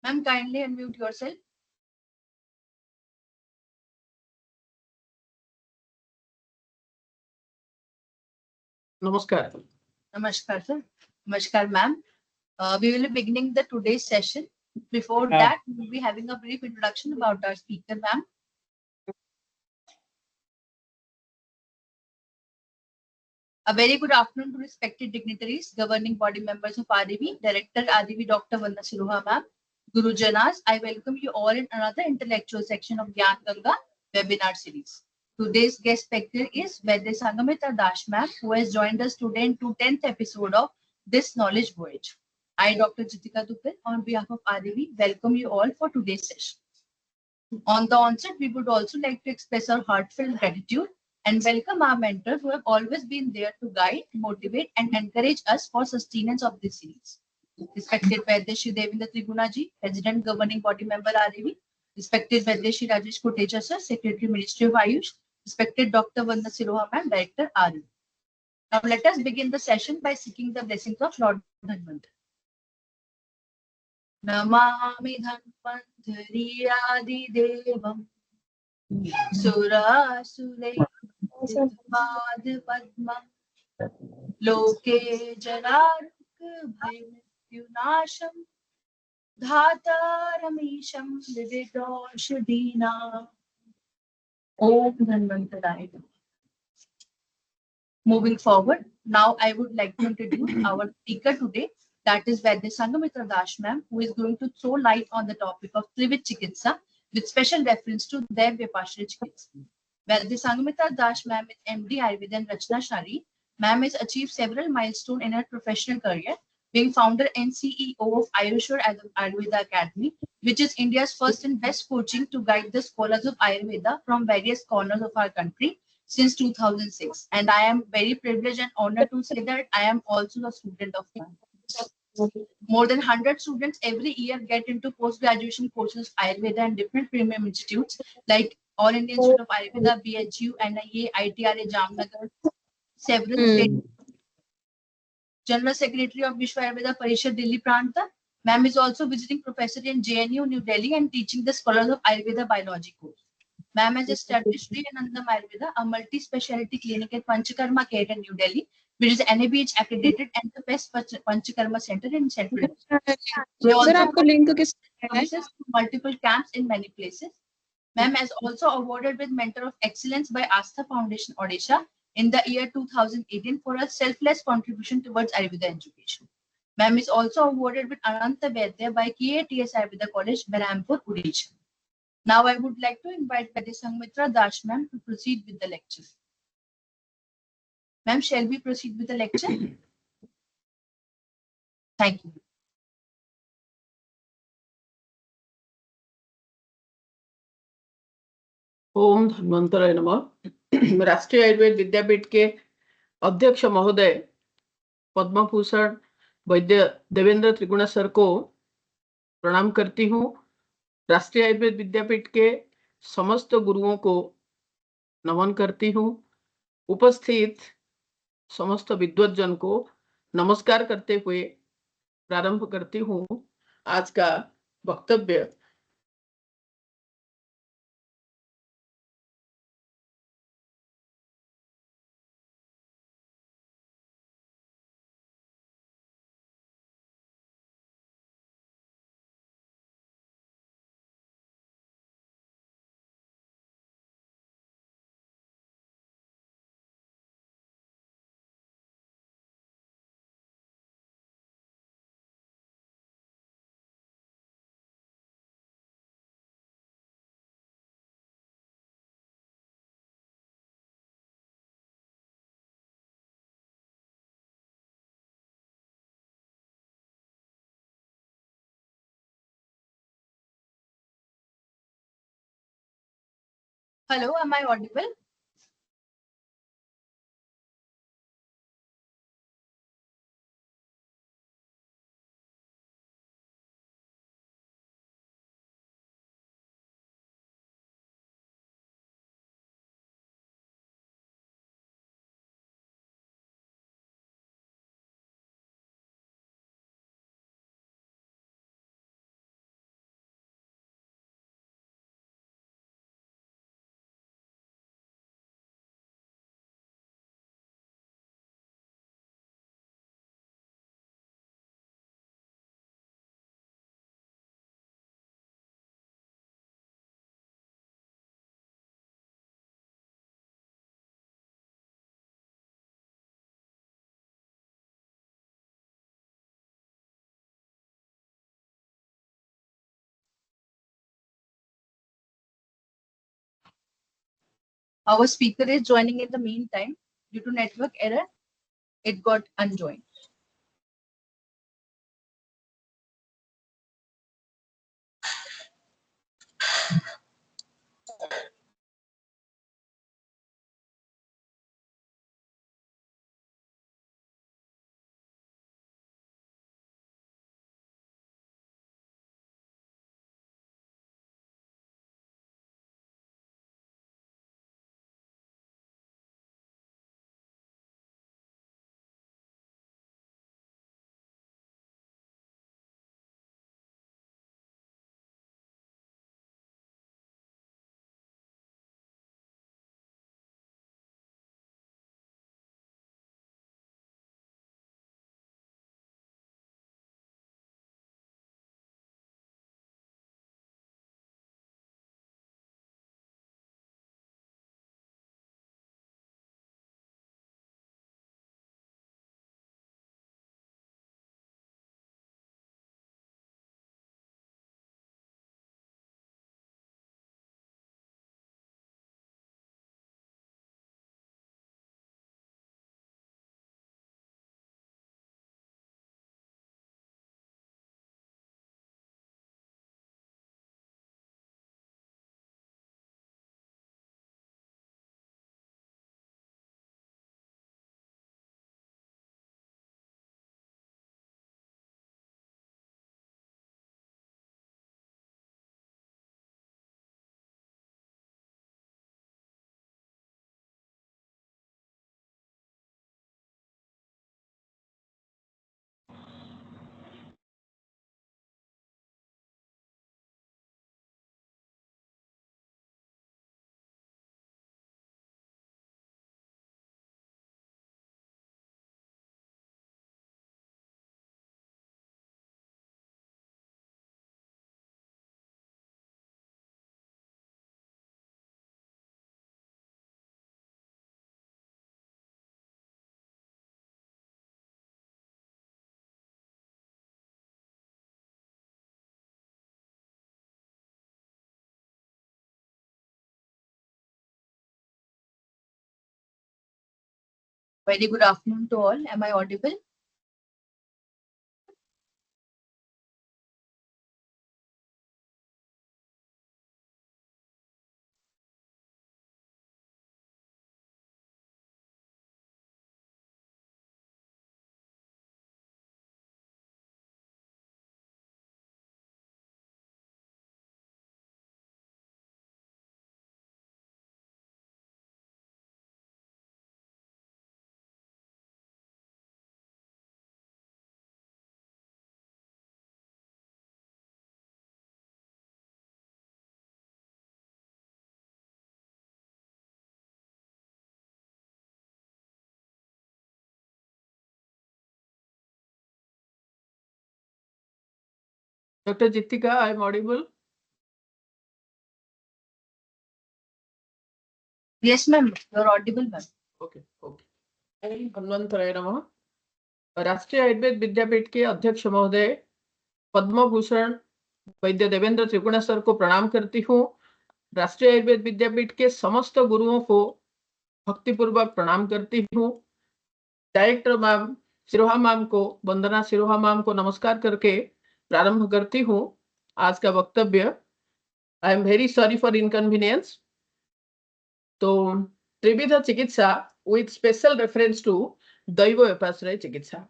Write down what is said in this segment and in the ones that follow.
Ma'am, kindly unmute yourself. Namaskar. Namaskar, sir. Namaskar, ma'am. We will be beginning the today's session. Before that, we will be having a brief introduction about our speaker, ma'am. A very good afternoon to respected dignitaries, governing body members of RDV, Director RDV Dr. Vanna Siroha ma'am, Guru Janas. I welcome you all in another intellectual section of Gyan Ganga webinar series. Today's guest speaker is Vaidya Sangamitra Das ma'am, who has joined us today in 10th episode of this knowledge voyage. I, Dr. Jitika Dupel, on behalf of RDV, welcome you all for today's session. On the onset, we would also like to express our heartfelt gratitude and welcome our mentors who have always been there to guide, motivate, and encourage us for sustenance of this series. Respected Vaidya Shri Devendra Trigunaji, President Governing Body Member RAV, respected Vaidya Shri Rajesh Kotecha Sir, Secretary Ministry of Ayush, respected Dr. Vandana Siroha Ma'am, Director RAV. Now let us begin the session by seeking the blessings of Lord Dhanvantari. Namami Dhanvantari Adidevam सुरासुरैर्पादपद्मं लोके जरारुग्भयमृत्युनाशं धातारमीशं विविधौषधीनाम् Om Dhanvantaraaya. Moving forward, now I would like to introduce our speaker today, that is Vaidya Sangamitra Das ma'am, who is going to throw light on the topic of Trivid Chikitsa with special reference to Dev Vipashya Chikitsa. Vaidya Sangamitra Das ma'am is MD Ayurveda and Rachna Shari. Ma'am has achieved several milestones in her professional career, being founder and CEO of Ayurveda Ayurveda Academy, which is India's first and best coaching to guide the scholars of Ayurveda from various corners of our country since 2006. And I am very privileged and honored to say that I am also a student of ma'am. More than 100 students every year get into post-graduation courses of Ayurveda and different premium institutes like All Indian Institute of Ayurveda, BHU, NIA, ITRA, Jamnagar, several state. General Secretary of Vishwa Ayurveda Parishad, Delhi Pranta. Ma'am is also visiting professor in JNU, New Delhi, and teaching the scholars of Ayurveda biology course. Ma'am has established Sri Anandam Ayurveda, a multi-speciality clinic at Panchakarma Care in New Delhi, which is NABH accredited and the best Panchakarma center in Central India. They also services to multiple camps in many places. Ma'am has also awarded with Mentor of Excellence by Astha Foundation Odisha in the year 2018 for a selfless contribution towards Ayurveda education. Ma'am is also awarded with Ananta Vaidya by KATS Ayurveda College, Berhampur, Odisha. Now I would like to invite Vaidya Sangamitra Das ma'am to proceed with the lecture. Ma'am, shall we proceed with the lecture? Thank you. ओम धन्वंतराय नमः। राष्ट्रीय आयुर्वेद विद्यापीठ के अध्यक्ष महोदय पद्मभूषण वैद्य Devendra त्रिगुणा sir को प्रणाम करती हूँ। राष्ट्रीय आयुर्वेद विद्यापीठ के समस्त गुरुओं को नमन करती हूँ। उपस्थित समस्त विद्वज्जन को नमस्कार करते हुए प्रारंभ करती हूँ आज का वक्तव्य। Hello, am I audible? Our speaker is joining in the meantime. Due to network error, it got unjoined. Very good afternoon to all. Am I audible? Dr. Jitika, I am audible? Yes, ma'am. You're audible, ma'am. Okay, okay. Hanumantharaya नमः। राष्ट्रीय आयुर्वेद विद्यापीठ के अध्यक्ष महोदय पद्म भूषण वैद्य Devendra त्रिगुणा sir को प्रणाम करती हूँ। राष्ट्रीय आयुर्वेद विद्यापीठ के समस्त गुरुओं को भक्तिपूर्वक प्रणाम करती हूँ। डायरेक्टर मैम सिरोहा मैम को, वंदना सिरोहा मैम को नमस्कार करके प्रारंभ करती हूँ आज का वक्तव्य। I am very sorry for inconvenience. तो त्रिविध चिकित्सा विथ स्पेशल रेफरेंस टू दैव व्यापाश्रय चिकित्सा।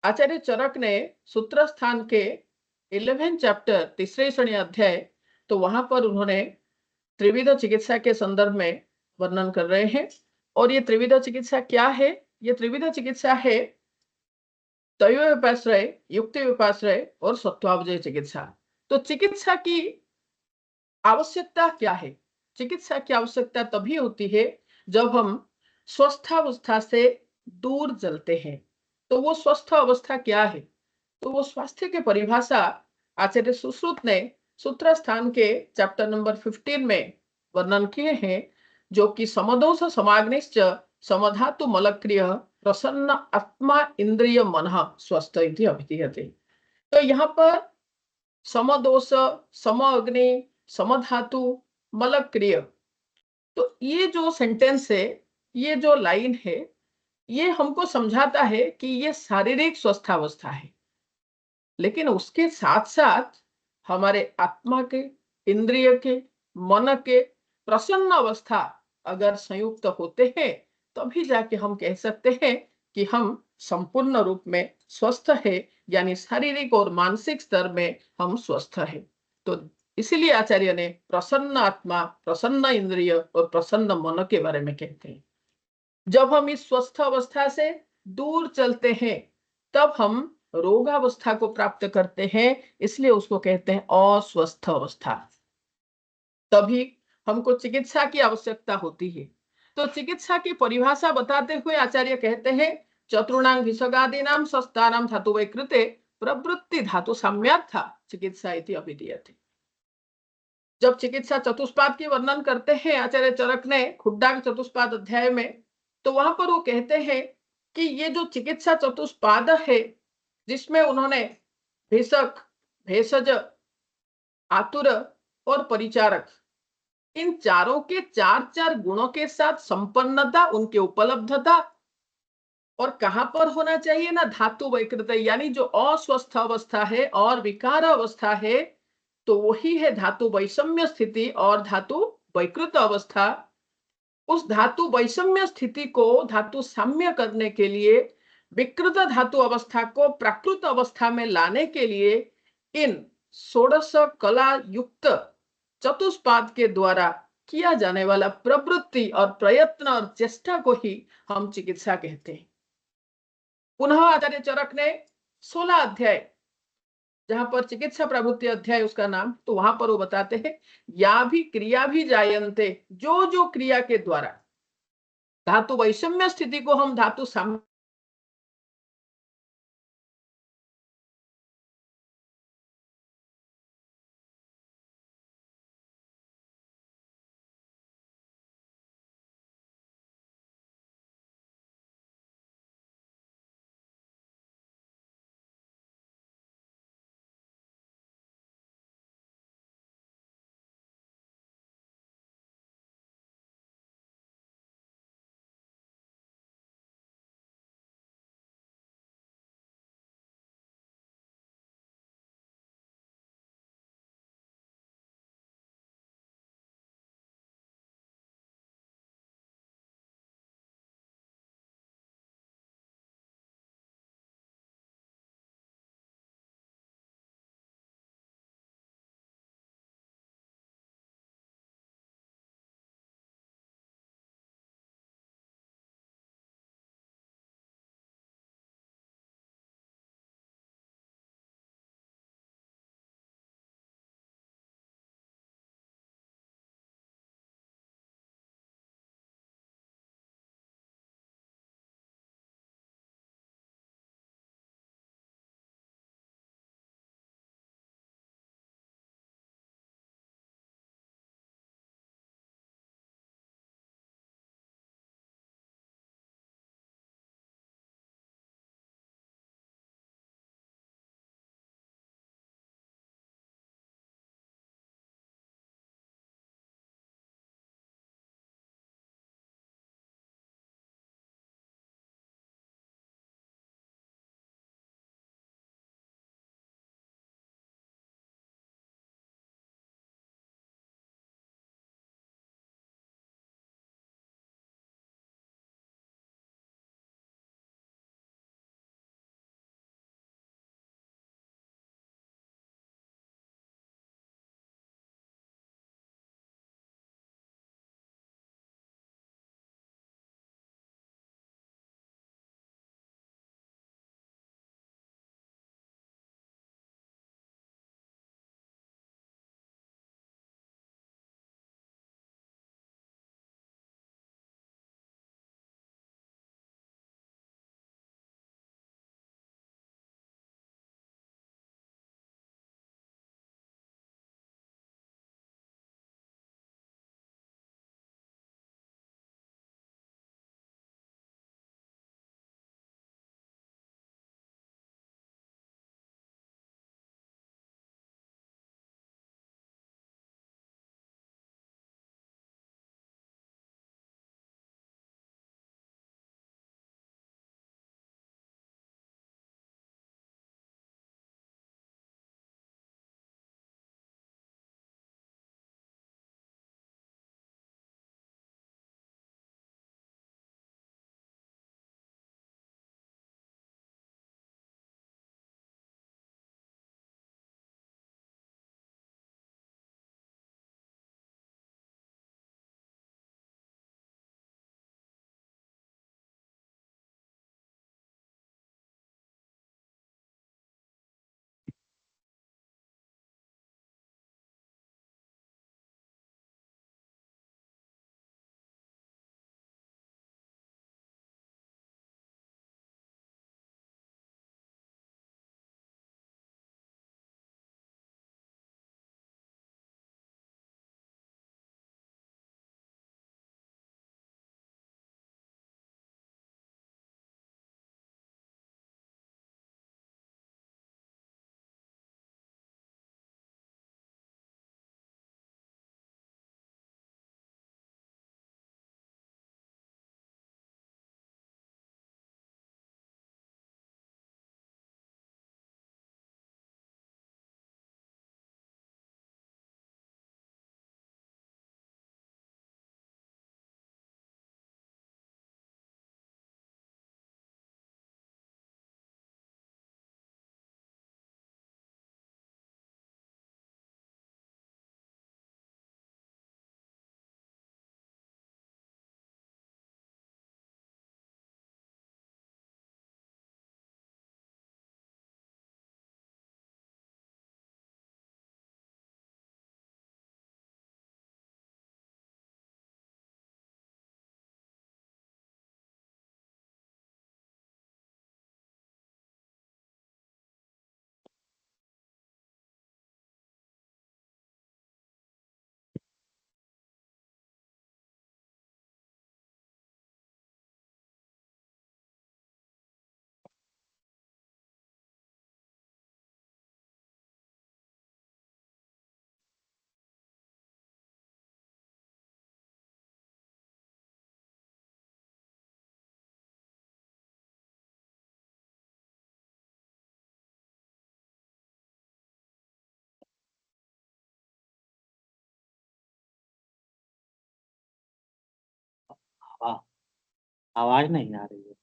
आचार्य चरक ने सूत्र स्थान के 11 चैप्टर तीसरे श्रेणी अध्याय, तो वहां पर उन्होंने त्रिविध चिकित्सा के संदर्भ में वर्णन कर रहे हैं। और ये त्रिविध चिकित्सा क्या है? ये त्रिविध चिकित्सा है दैव व्यापाश्रय, युक्ति व्यापाश्रय और सत्वावजय चिकित्सा। तो चिकित्सा की आवश्यकता क्या है? चिकित्सा की आवश्यकता तभी होती है जब हम स्वस्थावस्था से दूर चलते हैं। तो वो स्वस्थ अवस्था क्या है? तो वो स्वास्थ्य की परिभाषा आचार्य सुश्रुत ने सूत्र स्थान के चैप्टर नंबर 15 में वर्णन किए हैं, जो कि समदोष समाग्निश्च समधातु मलक्रिय प्रसन्न आत्मा इंद्रिय मन स्वस्थ इति अभिधीयते। तो यहाँ पर समदोष, सम अग्नि, समधातु, मलक्रिय, तो ये जो सेंटेंस है, ये जो लाइन है, ये हमको समझाता है कि ये शारीरिक स्वस्थावस्था है, लेकिन उसके साथ साथ हमारे आत्मा के, इंद्रिय के, मन के प्रसन्न अवस्था अगर संयुक्त होते हैं, तभी जाके हम कह सकते हैं कि हम संपूर्ण रूप में स्वस्थ है, यानी शारीरिक और मानसिक स्तर में हम स्वस्थ है। तो इसीलिए आचार्य ने प्रसन्न आत्मा, प्रसन्न इंद्रिय और प्रसन्न मन के बारे में कहते हैं। जब हम इस स्वस्थ अवस्था से दूर चलते हैं, तब हम रोगावस्था को प्राप्त करते हैं, इसलिए उसको कहते हैं अस्वस्थ अवस्था। तभी हमको चिकित्सा की आवश्यकता होती है। तो चिकित्सा की परिभाषा बताते हुए आचार्य कहते हैं, चतुर्णां विसर्गादीनां शस्त्राणां धातु वैकृते प्रवृत्ति धातु साम्यार्था चिकित्सा इति अभिधीयते। जब चिकित्सा चतुष्पाद की वर्णन करते हैं आचार्य चरक ने खुड्डांग चतुष्पाद अध्याय में, तो वहां पर वो कहते हैं कि ये जो चिकित्सा चतुष्पाद है, जिसमें उन्होंने भेषक, भेषज, आतुर और परिचारक, इन चारों के चार चार गुणों के साथ संपन्नता, उनके उपलब्धता और कहां पर होना चाहिए ना, धातु वैकृत, यानी जो अस्वस्थ अवस्था है और विकार अवस्था है, तो वही है धातु वैषम्य स्थिति और धातु वैकृत अवस्था। उस धातु वैषम्य स्थिति को धातु साम्य करने के लिए, विकृत धातु अवस्था को प्राकृत अवस्था में लाने के लिए इन षोडश कला युक्त चतुष्पाद के द्वारा किया जाने वाला प्रवृत्ति और प्रयत्न और चेष्टा को ही हम चिकित्सा कहते हैं। पुनः आचार्य चरक ने 16 अध्याय, जहां पर चिकित्सा प्रवृत्ति अध्याय उसका नाम, तो वहां पर वो बताते हैं, या भी क्रिया भी जायन्ते, जो जो क्रिया के द्वारा धातु वैषम्य स्थिति को हम धातु साम्य आवा- आवाज नहीं आ रही है।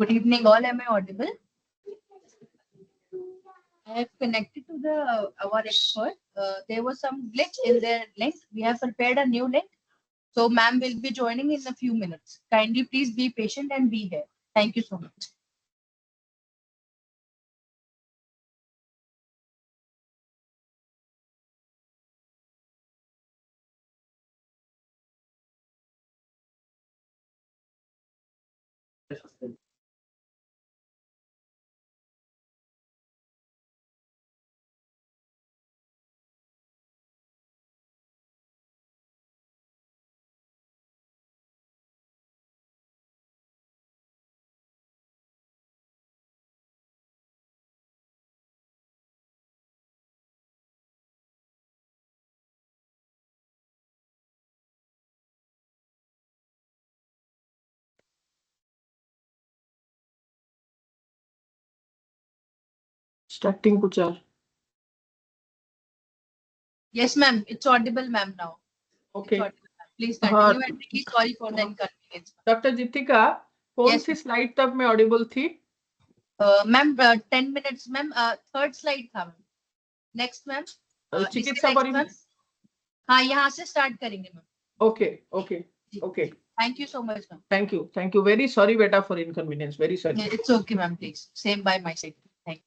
Good evening, all. Am I audible? I have connected to our expert. There was some glitch in their link. We have prepared a new link. So, ma'am will be joining in a few minutes. Kindly please be patient and be here. Thank you so much. Starting Kuchar. Yes, ma'am. It's audible, ma'am, now. Okay. It's audible, ma'am. Please continue and please sorry for the inconvenience. Doctor Jitika, कौन Yes, सी slide तक मैं audible थी? Ma'am 10 minutes, ma'am third slide था ma'am. Next ma'am चिकित्सा परिमेय. हाँ, यहाँ से स्टार्ट करेंगे ma'am. Okay okay okay. Thank you so much ma'am. Thank you very sorry बेटा for inconvenience, very sorry. It's okay ma'am, please same by my side. Thank.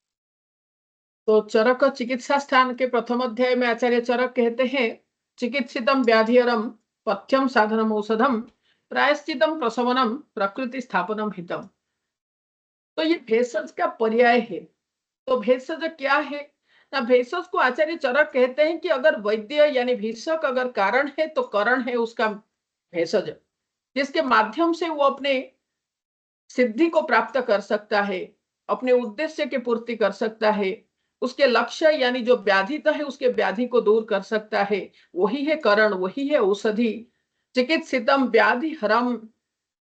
तो चरक चिकित्सा स्थान के प्रथम अध्याय में आचार्य चरक कहते हैं, चिकित्सितम व्याधिहरम पथ्यम साधनम औषधम प्रायश्चितम प्रशमनम प्रकृति स्थापनम हितम. तो ये भेषज का पर्याय है. तो भेषज क्या है ना? भेषज को आचार्य चरक कहते हैं कि अगर वैद्य यानी भीषक अगर कारण है तो करण है उसका भेषज, जिसके माध्यम से वो अपने सिद्धि को प्राप्त कर सकता है, अपने उद्देश्य की पूर्ति कर सकता है, उसके लक्ष्य यानी जो व्याधित है उसके व्याधि को दूर कर सकता है. वही है करण, वही है औषधि. चिकित्सितम व्याधि हरम.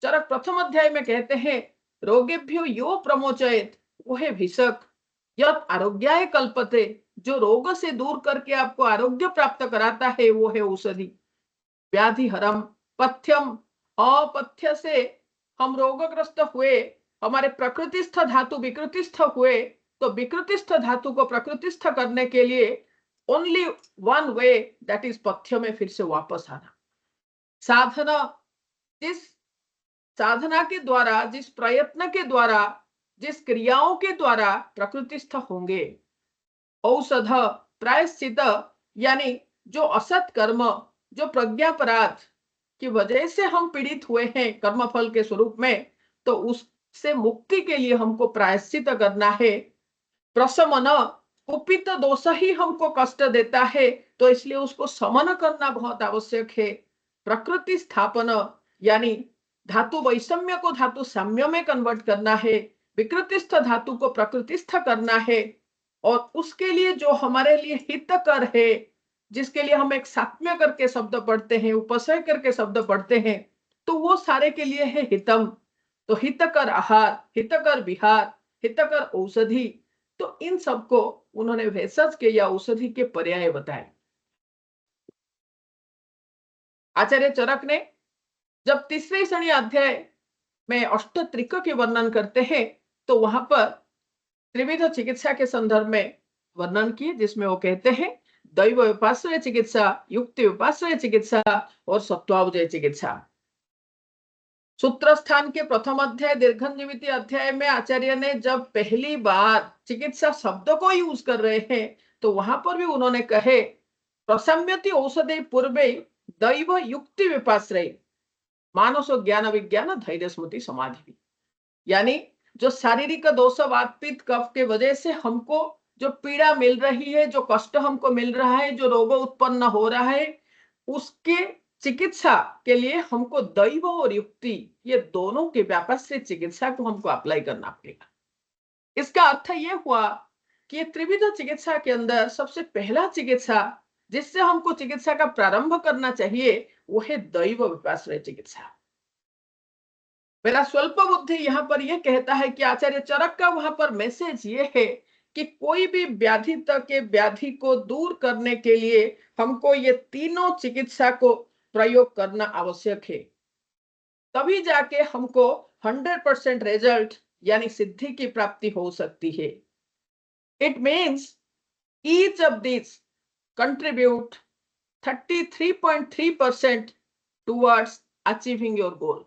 चरक प्रथम अध्याय में कहते हैं, रोगेभ्यो यो प्रमोचयेत, वो है भीषक. यत् आरोग्याय कल्पते, जो रोग से दूर करके आपको आरोग्य प्राप्त कराता है वो है औषधि. व्याधि हरम. पथ्यम, अपथ्य से हम रोगग्रस्त हुए, हमारे प्रकृतिस्थ धातु विकृतिस्थ हुए, तो विकृतिस्थ धातु को प्रकृतिस्थ करने के लिए only one way, that is पथ्य में फिर से वापस आना. साधना, जिस साधना के द्वारा, जिस प्रयत्न के द्वारा, जिस क्रियाओं के द्वारा प्रकृतिस्थ होंगे. औषध, प्रायश्चित यानी जो असत कर्म, जो प्रज्ञापराध की वजह से हम पीड़ित हुए हैं कर्मफल के स्वरूप में, तो उससे मुक्ति के लिए हमको प्रायश्चित करना है. प्रशमन, कुपित दोष ही हमको कष्ट देता है तो इसलिए उसको समन करना बहुत आवश्यक है. प्रकृति स्थापन यानी धातु वैषम्य को धातु साम्य में कन्वर्ट करना है, विकृतिस्थ धातु को प्रकृतिस्थ करना है. और उसके लिए जो हमारे लिए हितकर है, जिसके लिए हम एक सात्म्य करके शब्द पढ़ते हैं, उपसय करके शब्द पढ़ते हैं, तो वो सारे के लिए है हितम. तो हितकर आहार, हितकर विहार, हितकर औषधि, तो इन सबको उन्होंने भेषज के या औषधि के पर्याय बताए। आचार्य चरक ने जब तीसरे श्रेणी अध्याय में अष्टत्रिक के वर्णन करते हैं तो वहां पर त्रिविध चिकित्सा के संदर्भ में वर्णन किए, जिसमें वो कहते हैं दैव उपाश्रय चिकित्सा, युक्ति उपाश्रय चिकित्सा और सत्वावजय चिकित्सा। सूत्र स्थान के प्रथम अध्याय दीर्घजीविती अध्याय में आचार्य ने जब पहली बार चिकित्सा शब्द को यूज कर रहे हैं तो वहां पर भी उन्होंने कहे प्रसम्यति औषधि पूर्वे दैव युक्ति विपाश्रय मानस ज्ञान विज्ञान धैर्य स्मृति समाधि। यानी जो शारीरिक दोष वात पित्त कफ के वजह से हमको जो पीड़ा मिल रही है, जो कष्ट हमको मिल रहा है, जो रोग उत्पन्न हो रहा है, उसके चिकित्सा के लिए हमको दैव और युक्ति ये दोनों के व्यापार से चिकित्सा को हमको अप्लाई करना पड़ेगा। इसका अर्थ ये हुआ कि त्रिविध चिकित्सा के अंदर सबसे पहला चिकित्सा जिससे हमको चिकित्सा का प्रारंभ करना चाहिए वो है दैव विपाश्रय चिकित्सा। मेरा स्वल्प बुद्धि यहाँ पर यह कहता है कि आचार्य चरक का वहां पर मैसेज ये है कि कोई भी व्याधि तक के व्याधि को दूर करने के लिए हमको ये तीनों चिकित्सा को प्रयोग करना आवश्यक है, तभी जाके हमको 100% रिजल्ट यानी सिद्धि की प्राप्ति हो सकती है। It means each of this contribute 33.3% towards achieving your goal.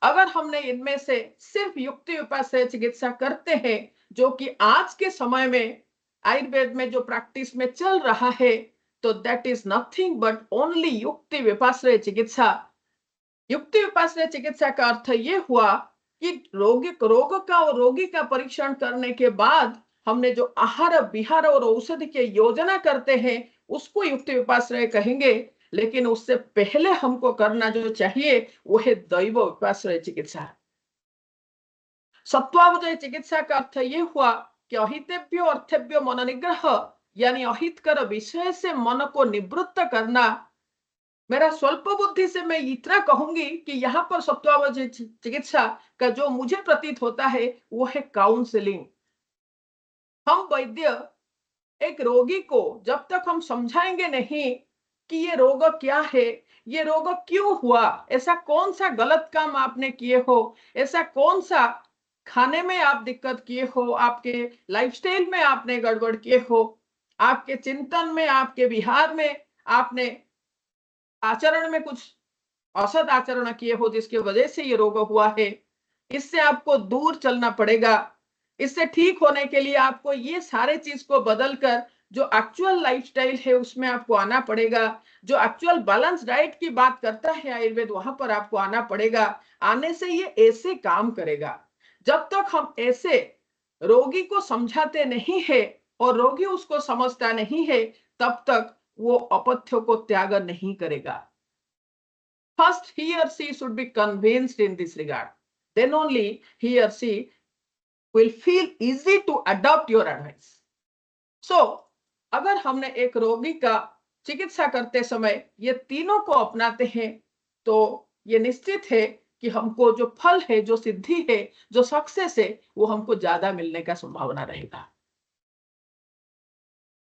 अगर हमने इनमें से सिर्फ युक्ति उपाश्रय चिकित्सा करते हैं, जो कि आज के समय में आयुर्वेद में जो प्रैक्टिस में चल रहा है, तो that is nothing but only युक्ति विपाश्रय चिकित्सा। युक्ति विपाश्रय चिकित्सा का अर्थ ये हुआ कि रोग का और रोगी का परीक्षण करने के बाद हमने जो आहार विहार और औषधि की योजना करते हैं उसको युक्ति विपाश्रय कहेंगे, लेकिन उससे पहले हमको करना जो चाहिए वो है दैव विपाश्रय चिकित्सा। सत्वावजय चिकित्सा का अर्थ ये हुआ कि अहितेभ्यो अर्थेभ्यो मन निग्रह, यानी अहितकर विषय से मन को निवृत्त करना। मेरा स्वल्प बुद्धि से मैं इतना कहूंगी कि यहाँ पर सत्वावजय चिकित्सा का जो मुझे प्रतीत होता है वो है काउंसलिंग। हम वैद्य एक रोगी को जब तक हम समझाएंगे नहीं कि ये रोग क्या है, ये रोग क्यों हुआ, ऐसा कौन सा गलत काम आपने किए हो, ऐसा कौन सा खाने में आप दिक्कत किए हो, आपके लाइफस्टाइल में आपने गड़बड़ किए हो, आपके चिंतन में, आपके विहार में आपने आचरण में कुछ असद आचरण किए हो जिसकी वजह से ये रोग हुआ है, इससे आपको दूर चलना पड़ेगा। इससे ठीक होने के लिए आपको ये सारे चीज को बदलकर जो एक्चुअल लाइफस्टाइल है उसमें आपको आना पड़ेगा। जो एक्चुअल बैलेंस डाइट की बात करता है आयुर्वेद, वहां पर आपको आना पड़ेगा। आने से ये ऐसे काम करेगा। जब तक हम ऐसे रोगी को समझाते नहीं है और रोगी उसको समझता नहीं है, तब तक वो अपथ्य को त्याग नहीं करेगा। First, he or she should be convinced in this regard. Then only he or she will feel easy to adopt your advice. So, अगर हमने एक रोगी का चिकित्सा करते समय ये तीनों को अपनाते हैं तो ये निश्चित है कि हमको जो फल है, जो सिद्धि है, जो सक्सेस है, वो हमको ज्यादा मिलने का संभावना रहेगा।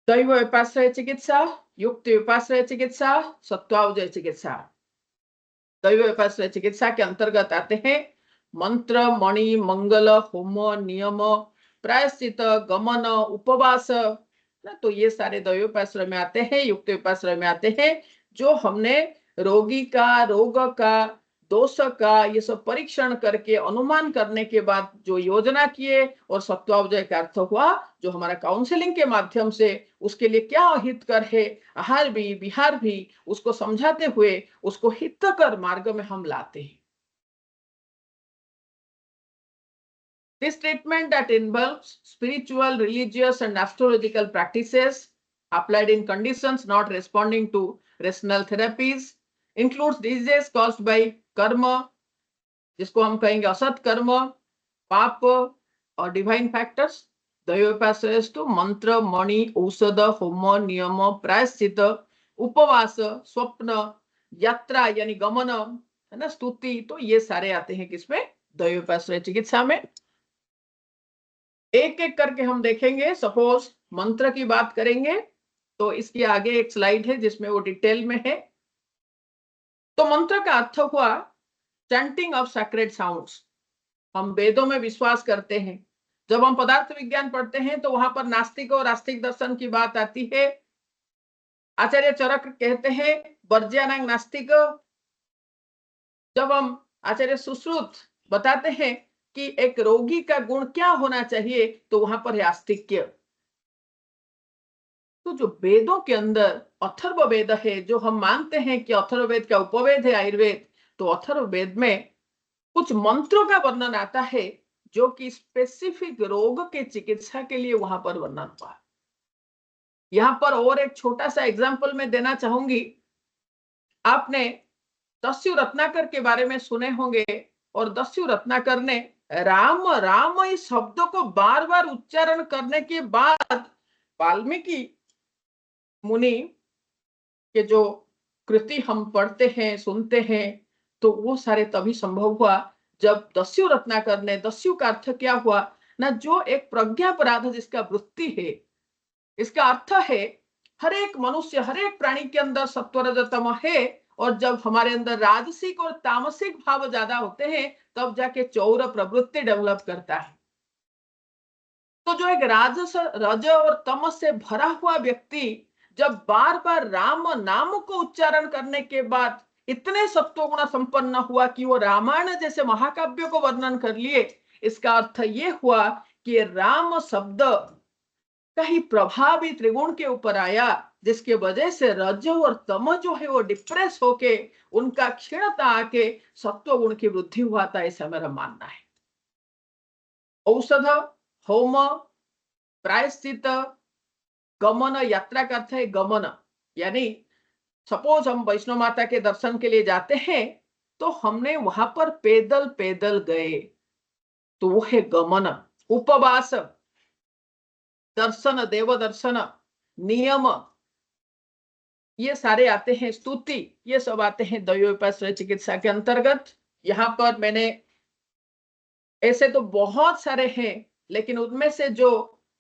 दैव विपाश्रय चिकित्सा, युक्ति विपाश्रय चिकित्सा, सत्वावजय चिकित्सा। दैव विपाश्रय चिकित्सा के अंतर्गत आते हैं मंत्र, मणि, मंगल, होम, नियम, प्रायश्चित, गमन, उपवास, तो ये सारे दैव विपाश्रय में आते हैं। युक्ति विपाश्रय में आते हैं जो हमने रोगी का, रोग का, दोष का ये सब परीक्षण करके अनुमान करने के बाद जो योजना किए, और सत्वावजय का अर्थ हुआ जो हमारा काउंसलिंग के माध्यम से उसके लिए क्या हितकर है, आहार भी विहार भी उसको समझाते हुए उसको हितकर मार्ग में हम लाते हैं। This treatment that involves spiritual, religious and astrological practices applied in conditions not responding to rational therapies includes diseases caused by karma, जिसको हम कहेंगे असत कर्म, पाप और डिवाइन फैक्टर्स। दैव विपाश्रय तो मंत्र, मणि, औषध, होम, नियम, प्रायश्चित, उपवास, स्वप्न, यात्रा यानी गमन, है ना, स्तुति, तो ये सारे आते हैं किसमें? दैव विपाश्रय चिकित्सा में। एक एक करके हम देखेंगे। सपोज मंत्र की बात करेंगे तो इसकी आगे एक स्लाइड है जिसमें वो डिटेल में है। तो मंत्र का अर्थ हुआ चैंटिंग ऑफ सैक्रेड साउंड्स। हम वेदों में विश्वास करते हैं। जब हम पदार्थ विज्ञान पढ़ते हैं तो वहां पर नास्तिक और आस्तिक दर्शन की बात आती है। आचार्य चरक कहते हैं वर्ज्यानांग नास्तिक। जब हम आचार्य सुश्रुत बताते हैं कि एक रोगी का गुण क्या होना चाहिए तो वहां पर है आस्तिक्य। तो जो वेदों के अंदर अथर्व वेद है, जो हम मानते हैं कि अथर्व वेद का उपवेद है आयुर्वेद, तो अथर्व वेद में कुछ मंत्रों का वर्णन आता है जो कि स्पेसिफिक रोग के चिकित्सा के लिए वहां पर वर्णन हुआ। यहां पर और एक छोटा सा एग्जांपल मैं देना चाहूंगी। आपने दस्यु रत्नाकर के बारे में सुने होंगे, और दस्यु रत्नाकर ने राम राम इस शब्द को बार बार उच्चारण करने के बाद वाल्मीकि मुनि के जो कृति हम पढ़ते हैं सुनते हैं, तो वो सारे तभी संभव हुआ जब दस्यु रत्नाकर ने, दस्यु का अर्थ क्या हुआ ना, जो एक प्रज्ञापराध जिसका वृत्ति है, इसका अर्थ है हर एक मनुष्य हर एक प्राणी के अंदर सत्व रज तम है, और जब हमारे अंदर राजसिक और तामसिक भाव ज्यादा होते हैं तब जाके चौर प्रवृत्ति डेवलप करता है। तो जो एक राजस रज और तमस से भरा हुआ व्यक्ति जब बार बार राम नाम को उच्चारण करने के बाद इतने सत्वगुण संपन्न हुआ कि वो रामायण जैसे महाकाव्य को वर्णन कर लिए, इसका अर्थ ये हुआ कि राम शब्द का ही प्रभाव भी त्रिगुण के ऊपर आया, जिसके वजह से रज और तम जो है वो डिप्रेस होके उनका क्षीणता आके सत्व गुण की वृद्धि हुआ था, ऐसा मेरा मानना है। औषध, होम, प्रायश्चित, गमन, यात्रा का अर्थ है गमन, यानी सपोज हम वैष्णो माता के दर्शन के लिए जाते हैं तो हमने वहां पर पैदल पैदल गए, तो वो है गमन। उपवास, दर्शन, देव दर्शन, नियम, ये सारे आते हैं। स्तुति, ये सब आते हैं दैवोपाश्रय चिकित्सा के अंतर्गत। यहाँ पर मैंने ऐसे तो बहुत सारे हैं, लेकिन उनमें से जो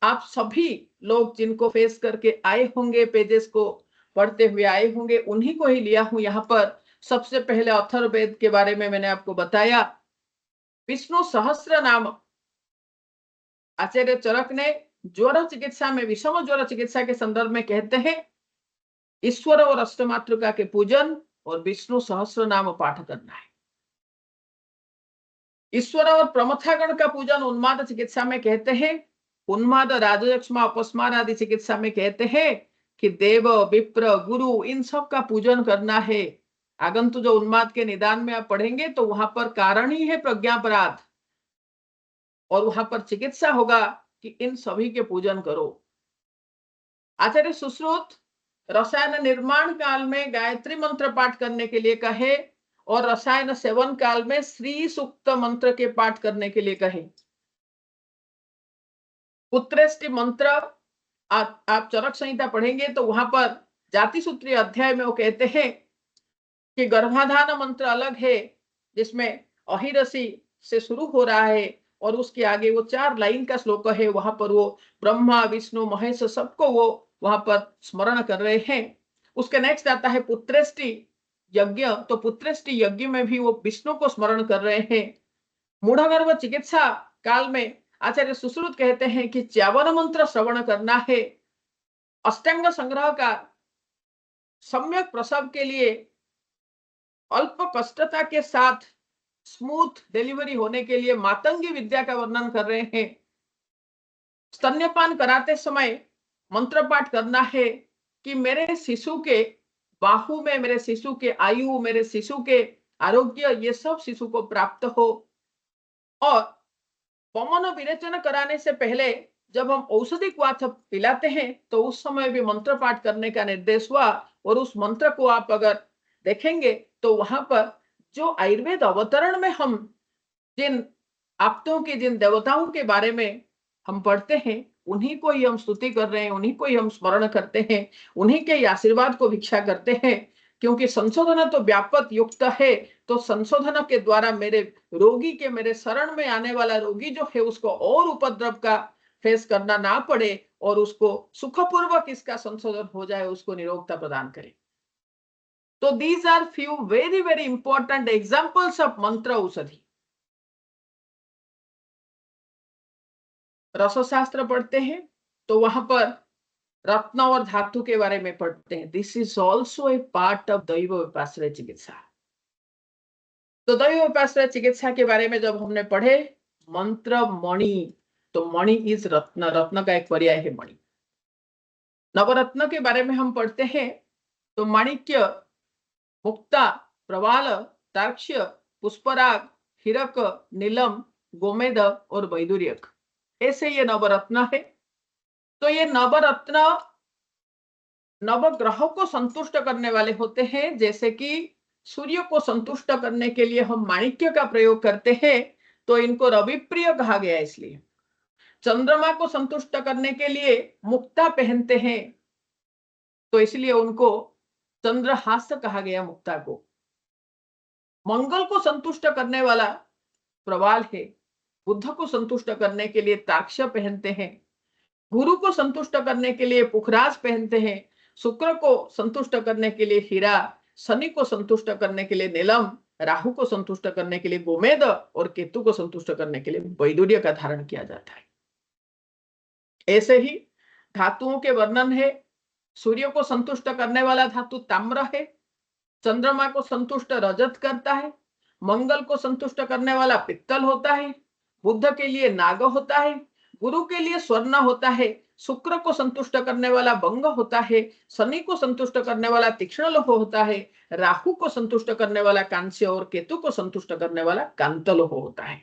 आप सभी लोग जिनको फेस करके आए होंगे, पेजेस को पढ़ते हुए आए होंगे, उन्हीं को ही लिया हूं यहाँ पर। सबसे पहले अथर्ववेद के बारे में मैंने आपको बताया। विष्णु सहस्त्र नाम आचार्य चरक ने ज्वर चिकित्सा में, विषम ज्वर चिकित्सा के संदर्भ में कहते हैं ईश्वर और अष्टमातृका के पूजन और विष्णु सहस्त्र नाम पाठ करना है। ईश्वर और प्रमथागण का पूजन उन्माद चिकित्सा में कहते हैं। उन्माद, राजयक्ष्मा, अपस्मार आदि चिकित्सा में कहते हैं कि देव, विप्र, गुरु, इन सब का पूजन करना है। आगंतु जो उन्माद के निदान में आप पढ़ेंगे तो वहां पर कारण ही है प्रज्ञापराध, और वहां पर चिकित्सा होगा कि इन सभी के पूजन करो। आचार्य सुश्रुत रसायन निर्माण काल में गायत्री मंत्र पाठ करने के लिए कहे, और रसायन सेवन काल में श्री सूक्त मंत्र के पाठ करने के लिए कहे। पुत्रेष्टि मंत्र आप चरक संहिता पढ़ेंगे तो वहां पर जाति सूत्रीय अध्याय में वो कहते हैं कि गर्भाधान मंत्र अलग है, जिसमें अहिरसी से शुरू हो रहा है, और उसके आगे वो 4 लाइन का श्लोक है, वहां पर वो ब्रह्मा, विष्णु, महेश सबको वो वहां पर स्मरण कर रहे हैं। उसके नेक्स्ट आता है पुत्रेष्टि यज्ञ, तो पुत्रेष्टि यज्ञ में भी वो विष्णु को स्मरण कर रहे हैं। मूढ़गर्भ चिकित्सा काल में आचार्य सुश्रुत कहते हैं कि च्यवन मंत्र श्रवण करना है। अष्टांग संग्रह का सम्यक प्रसव के लिए अल्प कष्टता के साथ स्मूथ डिलीवरी होने के लिए मातंगी विद्या का वर्णन कर रहे हैं। स्तन्यपान कराते समय मंत्र पाठ करना है कि मेरे शिशु के बाहु में, मेरे शिशु के आयु, मेरे शिशु के आरोग्य, ये सब शिशु को प्राप्त हो। और पवन विरेचन कराने से पहले जब हम औषधि क्वाथ पिलाते हैं तो उस समय भी मंत्र पाठ करने का निर्देश हुआ, और उस मंत्र को आप अगर देखेंगे तो वहां पर जो आयुर्वेद अवतरण में हम जिन आप्तों के, जिन देवताओं के बारे में हम पढ़ते हैं, उन्हीं को ही हम स्तुति कर रहे हैं, उन्हीं को ही हम स्मरण करते हैं, उन्हीं के आशीर्वाद को भिक्षा करते हैं। क्योंकि संशोधन तो व्यापक युक्त है, तो संशोधन के द्वारा मेरे रोगी के, मेरे शरण में आने वाला रोगी जो है उसको और उपद्रव का फेस करना ना पड़े और उसको सुखपूर्वक इसका संशोधन हो जाए, उसको निरोगता प्रदान करे। तो these are few very very important examples of mantra औषधि। रसशास्त्र पढ़ते हैं तो वहां पर रत्न और धातु के बारे में पढ़ते हैं। This is also a part of दैव उपाश्रय चिकित्सा। तो दैव उपाश्रय चिकित्सा के बारे में जब हमने पढ़े मंत्र मणि, तो मणि इज रत्न, रत्न का एक पर्याय है मणि। नवरत्न के बारे में हम पढ़ते हैं तो माणिक्य, मुक्ता, प्रवाल, तार्क्ष्य, पुष्पराग, हीरक, नीलम, गोमेद और वैदुर्यक, ऐसे ये नवरत्न है। तो ये नवरत्न नवग्रह को संतुष्ट करने वाले होते हैं। जैसे कि सूर्य को संतुष्ट करने के लिए हम माणिक्य का प्रयोग करते हैं, तो इनको रविप्रिय कहा गया। इसलिए चंद्रमा को संतुष्ट करने के लिए मुक्ता पहनते हैं, तो इसलिए उनको चंद्रहास कहा गया मुक्ता को। मंगल को संतुष्ट करने वाला प्रवाल है, बुध को संतुष्ट करने के लिए ताक्ष पहनते हैं, गुरु को संतुष्ट करने के लिए पुखराज पहनते हैं, शुक्र को संतुष्ट करने के लिए हीरा, शनि को संतुष्ट करने के लिए नीलम, राहु को संतुष्ट करने के लिए गोमेद और केतु को संतुष्ट करने के लिए वैदुर्य का धारण किया जाता है। ऐसे ही धातुओं के वर्णन है। सूर्य को संतुष्ट करने वाला धातु ताम्र है, चंद्रमा को संतुष्ट रजत करता है, मंगल को संतुष्ट करने वाला पित्तल होता है, बुध के लिए नाग होता है, गुरु के लिए स्वर्ण होता है, शुक्र को संतुष्ट करने वाला बंग होता है, शनि को संतुष्ट करने वाला तीक्ष्ण लोह होता है, राहु को संतुष्ट करने वाला कांस्य और केतु को संतुष्ट करने वाला कांत लोह होता है।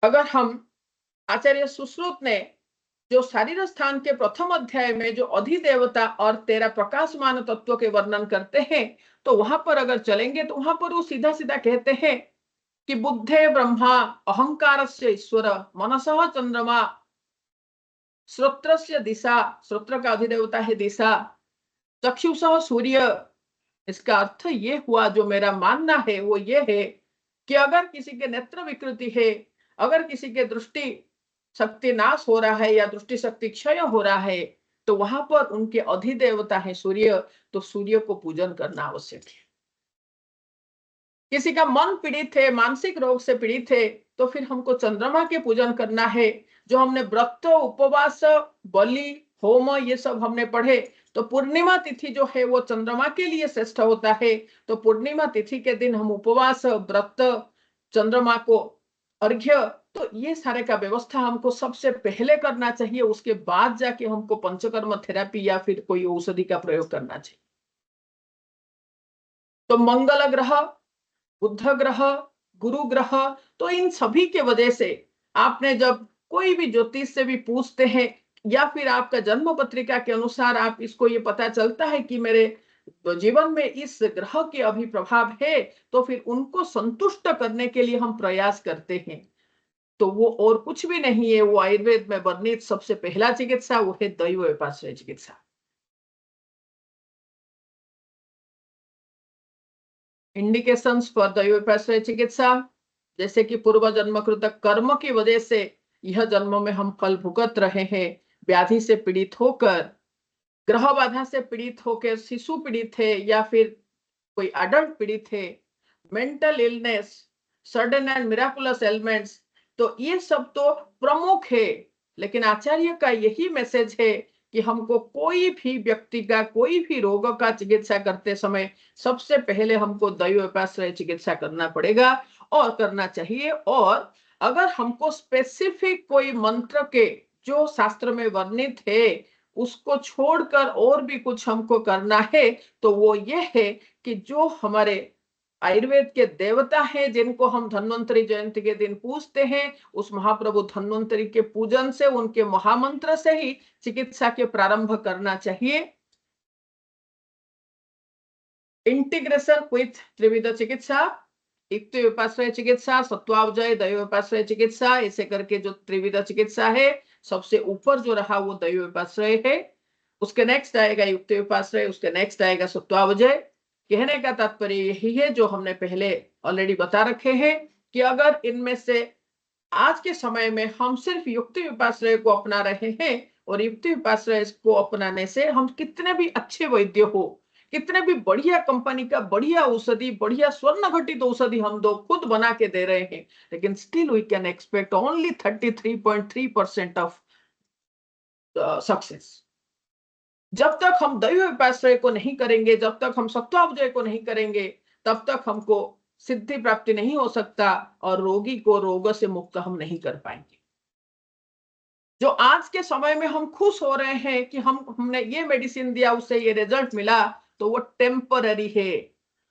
अगर हम आचार्य सुश्रुत ने जो शारीर स्थान के प्रथम अध्याय में जो अधिदेवता और 13 प्रकाशमान तत्व के वर्णन करते हैं, तो वहां पर अगर चलेंगे तो वहां पर वो सीधा सीधा कहते हैं कि बुद्धे ब्रह्मा, अहंकारस्य ईश्वर, मनसः चंद्रमा, श्रोत्रस्य दिशा, श्रोत्र का अधिदेवता है दिशा, चक्षुषः सूर्य। इसका अर्थ ये हुआ, जो मेरा मानना है वो ये है कि अगर किसी के नेत्र विकृति है, अगर किसी के दृष्टि शक्ति नाश हो रहा है या दृष्टि शक्ति क्षय हो रहा है, तो वहां पर उनके अधिदेवता है सूर्य, तो सूर्य को पूजन करना आवश्यक है। किसी का मन पीड़ित है, मानसिक रोग से पीड़ित है, तो फिर हमको चंद्रमा के पूजन करना है। जो हमने व्रत, उपवास, बलि, होम ये सब हमने पढ़े, तो पूर्णिमा तिथि जो है वो चंद्रमा के लिए श्रेष्ठ होता है। तो पूर्णिमा तिथि के दिन हम उपवास, व्रत, चंद्रमा को अर्घ्य, तो ये सारे का व्यवस्था हमको सबसे पहले करना चाहिए। उसके बाद जाके हमको पंचकर्म थेरेपी या फिर कोई औषधि का प्रयोग करना चाहिए। तो मंगल ग्रह, बुध ग्रह, गुरु ग्रह, तो इन सभी के वजह से आपने जब कोई भी ज्योतिष से भी पूछते हैं या फिर आपका जन्म पत्रिका के अनुसार आप इसको ये पता चलता है कि मेरे जीवन में इस ग्रह के अभी प्रभाव है, तो फिर उनको संतुष्ट करने के लिए हम प्रयास करते हैं। तो वो और कुछ भी नहीं है, वो आयुर्वेद में वर्णित सबसे पहला चिकित्सा वो है दैव उपाश्रय चिकित्सा। इंडिकेशंस फॉर दैव उपाश्रय चिकित्सा, जैसे कि पूर्व जन्मकृत कर्म की वजह से यह जन्म में हम फल भुगत रहे हैं, व्याधि से पीड़ित होकर, ग्रह बाधा से पीड़ित होकर शिशु पीड़ित है या फिर कोई अडल्ट पीड़ित है, mental illness, sudden and miraculous elements, तो ये सब तो प्रमुख है। लेकिन आचार्य का यही मैसेज है कि हमको कोई भी व्यक्ति का कोई भी रोग का चिकित्सा करते समय सबसे पहले हमको दैव उपाश्रय चिकित्सा करना पड़ेगा और करना चाहिए। और अगर हमको स्पेसिफिक कोई मंत्र के जो शास्त्र में वर्णित है उसको छोड़कर और भी कुछ हमको करना है, तो वो ये है कि जो हमारे आयुर्वेद के देवता हैं जिनको हम धन्वंतरी जयंती के दिन पूजते हैं, उस महाप्रभु धन्वंतरी के पूजन से, उनके महामंत्र से ही चिकित्सा के प्रारंभ करना चाहिए। इंटीग्रेशन विथ त्रिविध चिकित्सा, युक्त उपाश्रय चिकित्सा, सत्वावजय, दैव उपाश्रय चिकित्सा, ऐसे करके जो त्रिविध चिकित्सा है सबसे ऊपर जो रहा वो दैव उपाश्रय है। उसके नेक्स्ट आएगा युक्त उपाश्रय, उसके नेक्स्ट आएगा सत्वावजय। कहने का तात्पर्य यही है जो हमने पहले ऑलरेडी बता रखे हैं कि अगर इनमें से आज के समय में हम सिर्फ युक्ति विपाश्रय को अपना रहे हैं, और युक्ति विपाश्रय को अपनाने से हम कितने भी अच्छे वैद्य हो, कितने भी बढ़िया कंपनी का बढ़िया औषधि, बढ़िया स्वर्ण घटित औषधि हम दो खुद बना के दे रहे हैं, लेकिन still we can expect only 33.3% of success. जब तक हम दैव विपाश्रय को नहीं करेंगे, जब तक हम सत्वावजय को नहीं करेंगे, तब तक हमको सिद्धि प्राप्ति नहीं हो सकता, और रोगी को रोग से मुक्त हम नहीं कर पाएंगे। जो आज के समय में हम खुश हो रहे हैं कि हमने ये मेडिसिन दिया, उससे ये रिजल्ट मिला, तो वो टेम्पररी है,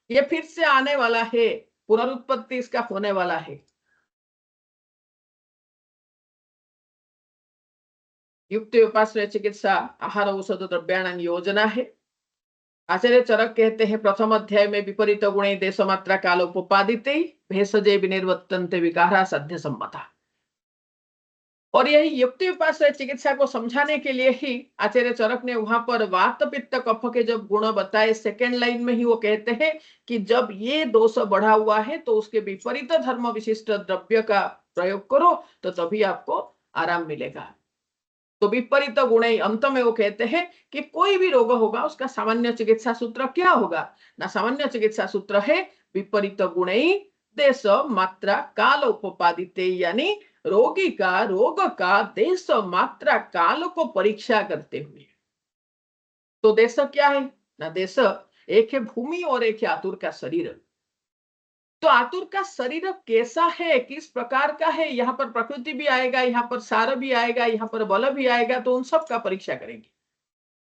ये फिर से आने वाला है, पुनरुत्पत्ति इसका होने वाला है। युक्ति विपाश्रय चिकित्सा आहार औषध द्रव्याणां योजना है। आचार्य चरक कहते हैं प्रथम अध्याय में विपरीत गुणे देश मात्रा कालोपपादिते भेषजे विनिर्वर्तन्ते विकारा साध्य सम्मता। और यही युक्ति विपाश्रय चिकित्सा को समझाने के लिए ही आचार्य चरक ने वहां पर वात पित्त कफ के जब गुण बताए, सेकेंड लाइन में ही वो कहते हैं कि जब ये दोष बढ़ा हुआ है तो उसके विपरीत धर्म विशिष्ट द्रव्य का प्रयोग करो, तो तभी आपको आराम मिलेगा। तो विपरीत गुण अंत में वो कहते हैं कि कोई भी रोग होगा उसका सामान्य चिकित्सा सूत्र क्या होगा ना, सामान्य चिकित्सा सूत्र है विपरीत गुण देश मात्रा काल उपपादिते, यानी रोगी का रोग का देश मात्रा काल को परीक्षा करते हुए। तो देश क्या है ना, देश एक है भूमि और एक है आतुर का शरीर। तो आतुर का शरीर कैसा है, किस प्रकार का है, यहाँ पर प्रकृति भी आएगा, यहाँ पर सार भी आएगा, यहाँ पर बल भी आएगा, तो उन सब का परीक्षा करेंगे।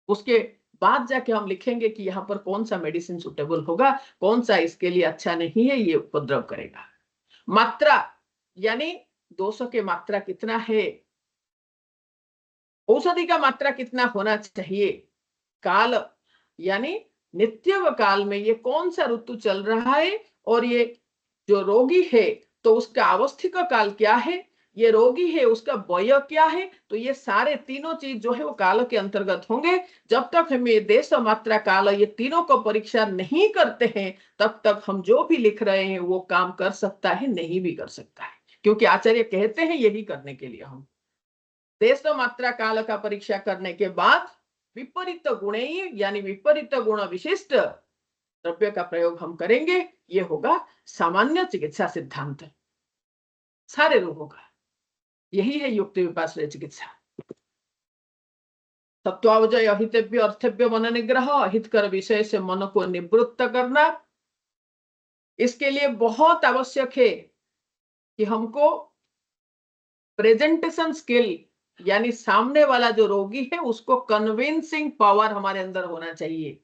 उसके बाद जाके हम लिखेंगे कि यहाँ पर कौन सा मेडिसिन सुटेबल होगा, कौन सा इसके लिए अच्छा नहीं है, ये उपद्रव करेगा। मात्रा यानी दोषों की मात्रा कितना है, औषधि का मात्रा कितना होना चाहिए, काल यानी नित्य काल में ये कौन सा ऋतु चल रहा है, और ये जो रोगी है तो उसका अवस्थिक काल क्या है, ये रोगी है उसका वय क्या है, तो ये सारे तीनों चीज जो है वो काल के अंतर्गत होंगे। जब तक हम ये देश मात्रा काल ये तीनों को परीक्षा नहीं करते हैं, तब तक हम जो भी लिख रहे हैं वो काम कर सकता है, नहीं भी कर सकता है, क्योंकि आचार्य कहते हैं यही करने के लिए हम देश मात्रा काल का परीक्षा करने के बाद विपरीत गुणे यानी विपरीत गुण विशिष्ट द्रव्य का प्रयोग हम करेंगे। ये होगा सामान्य चिकित्सा सिद्धांत सारे रोगों का, यही है युक्ति विपाश्रय चिकित्सा। सत्वावजय अहितव्य अर्थव्य मन निग्रह, अहितकर विषय से मन को निवृत्त करना, इसके लिए बहुत आवश्यक है कि हमको प्रेजेंटेशन स्किल यानी सामने वाला जो रोगी है उसको कन्विंसिंग पावर हमारे अंदर होना चाहिए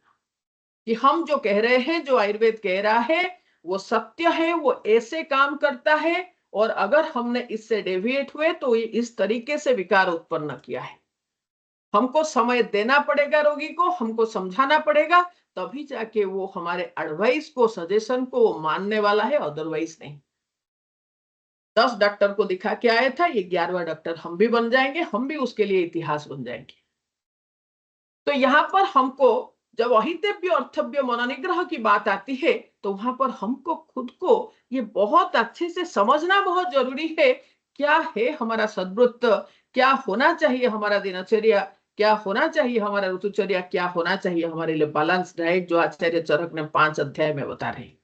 कि हम जो कह रहे हैं, जो आयुर्वेद कह रहा है वो सत्य है, वो ऐसे काम करता है, और अगर हमने इससे डेविएट हुए तो ये इस तरीके से विकार उत्पन्न किया है। हमको समय देना पड़ेगा, रोगी को हमको समझाना पड़ेगा, तभी जाके वो हमारे एडवाइस को, सजेशन को मानने वाला है, अदरवाइज नहीं। 10 डॉक्टर को दिखा के आया था, ये 11वां डॉक्टर हम भी बन जाएंगे, हम भी उसके लिए इतिहास बन जाएंगे। तो यहाँ पर हमको जब अहितव्य अर्थव्य मनोनिग्रह की बात आती है, तो वहां पर हमको खुद को ये बहुत अच्छे से समझना बहुत जरूरी है। क्या है हमारा सद्वृत्त, क्या होना चाहिए हमारा दिनचर्या, क्या होना चाहिए हमारा ऋतुचर्या, क्या होना चाहिए हमारे लिए बैलेंस डाइट, जो आचार्य चरक ने 5 अध्याय में बता रहे हैं।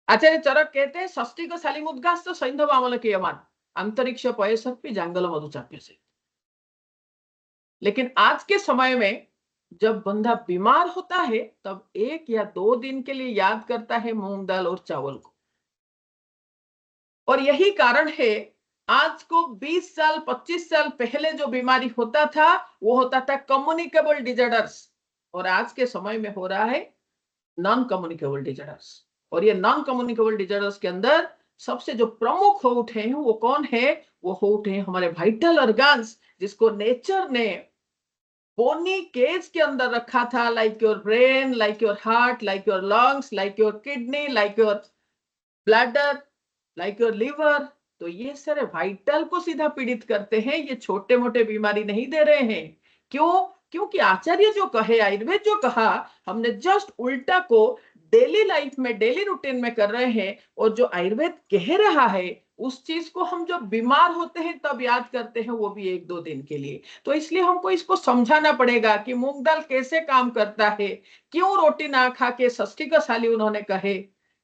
आचार्य चरक कहते हैं षष्टिक शालिमुद्गास्त सैंधव आमल के यमान अंतरिक्ष पयसर्पी जांगल मधुचाप्य से। लेकिन आज के समय में जब बंदा बीमार होता है तब 1 या 2 दिन के लिए याद करता है मूंग दाल और चावल को, और यही कारण है आज को 20 साल 25 साल पहले जो बीमारी होता था वो होता था कम्युनिकेबल डिजॉर्डर्स, और आज के समय में हो रहा है नॉन कम्युनिकेबल डिजॉर्डर्स। और ये नॉन कम्युनिकेबल डिजॉर्डर्स के अंदर सबसे जो प्रमुख हो उठे हैं वो कौन है, वो हो उठे हैं हमारे वाइटल ऑर्गन्स, जिसको नेचर ने बोनी केज के अंदर रखा था, like your brain, like your heart, like your lungs, like your kidney, like your bladder, like your liver. तो ये सारे वाइटल को सीधा पीड़ित करते हैं, ये छोटे मोटे बीमारी नहीं दे रहे हैं। क्यों? क्योंकि आचार्य जो कहे, आयुर्वेद जो कहा, हमने जस्ट उल्टा को डेली लाइफ में, डेली रूटीन में कर रहे हैं, और जो आयुर्वेद कह रहा है उस चीज को हम जब बीमार होते हैं तब याद करते हैं, वो भी 1-2 दिन के लिए। तो इसलिए हमको इसको समझाना पड़ेगा कि मूंग दाल कैसे काम करता है, क्यों रोटी ना खा के षष्ठीकशाली उन्होंने कहे,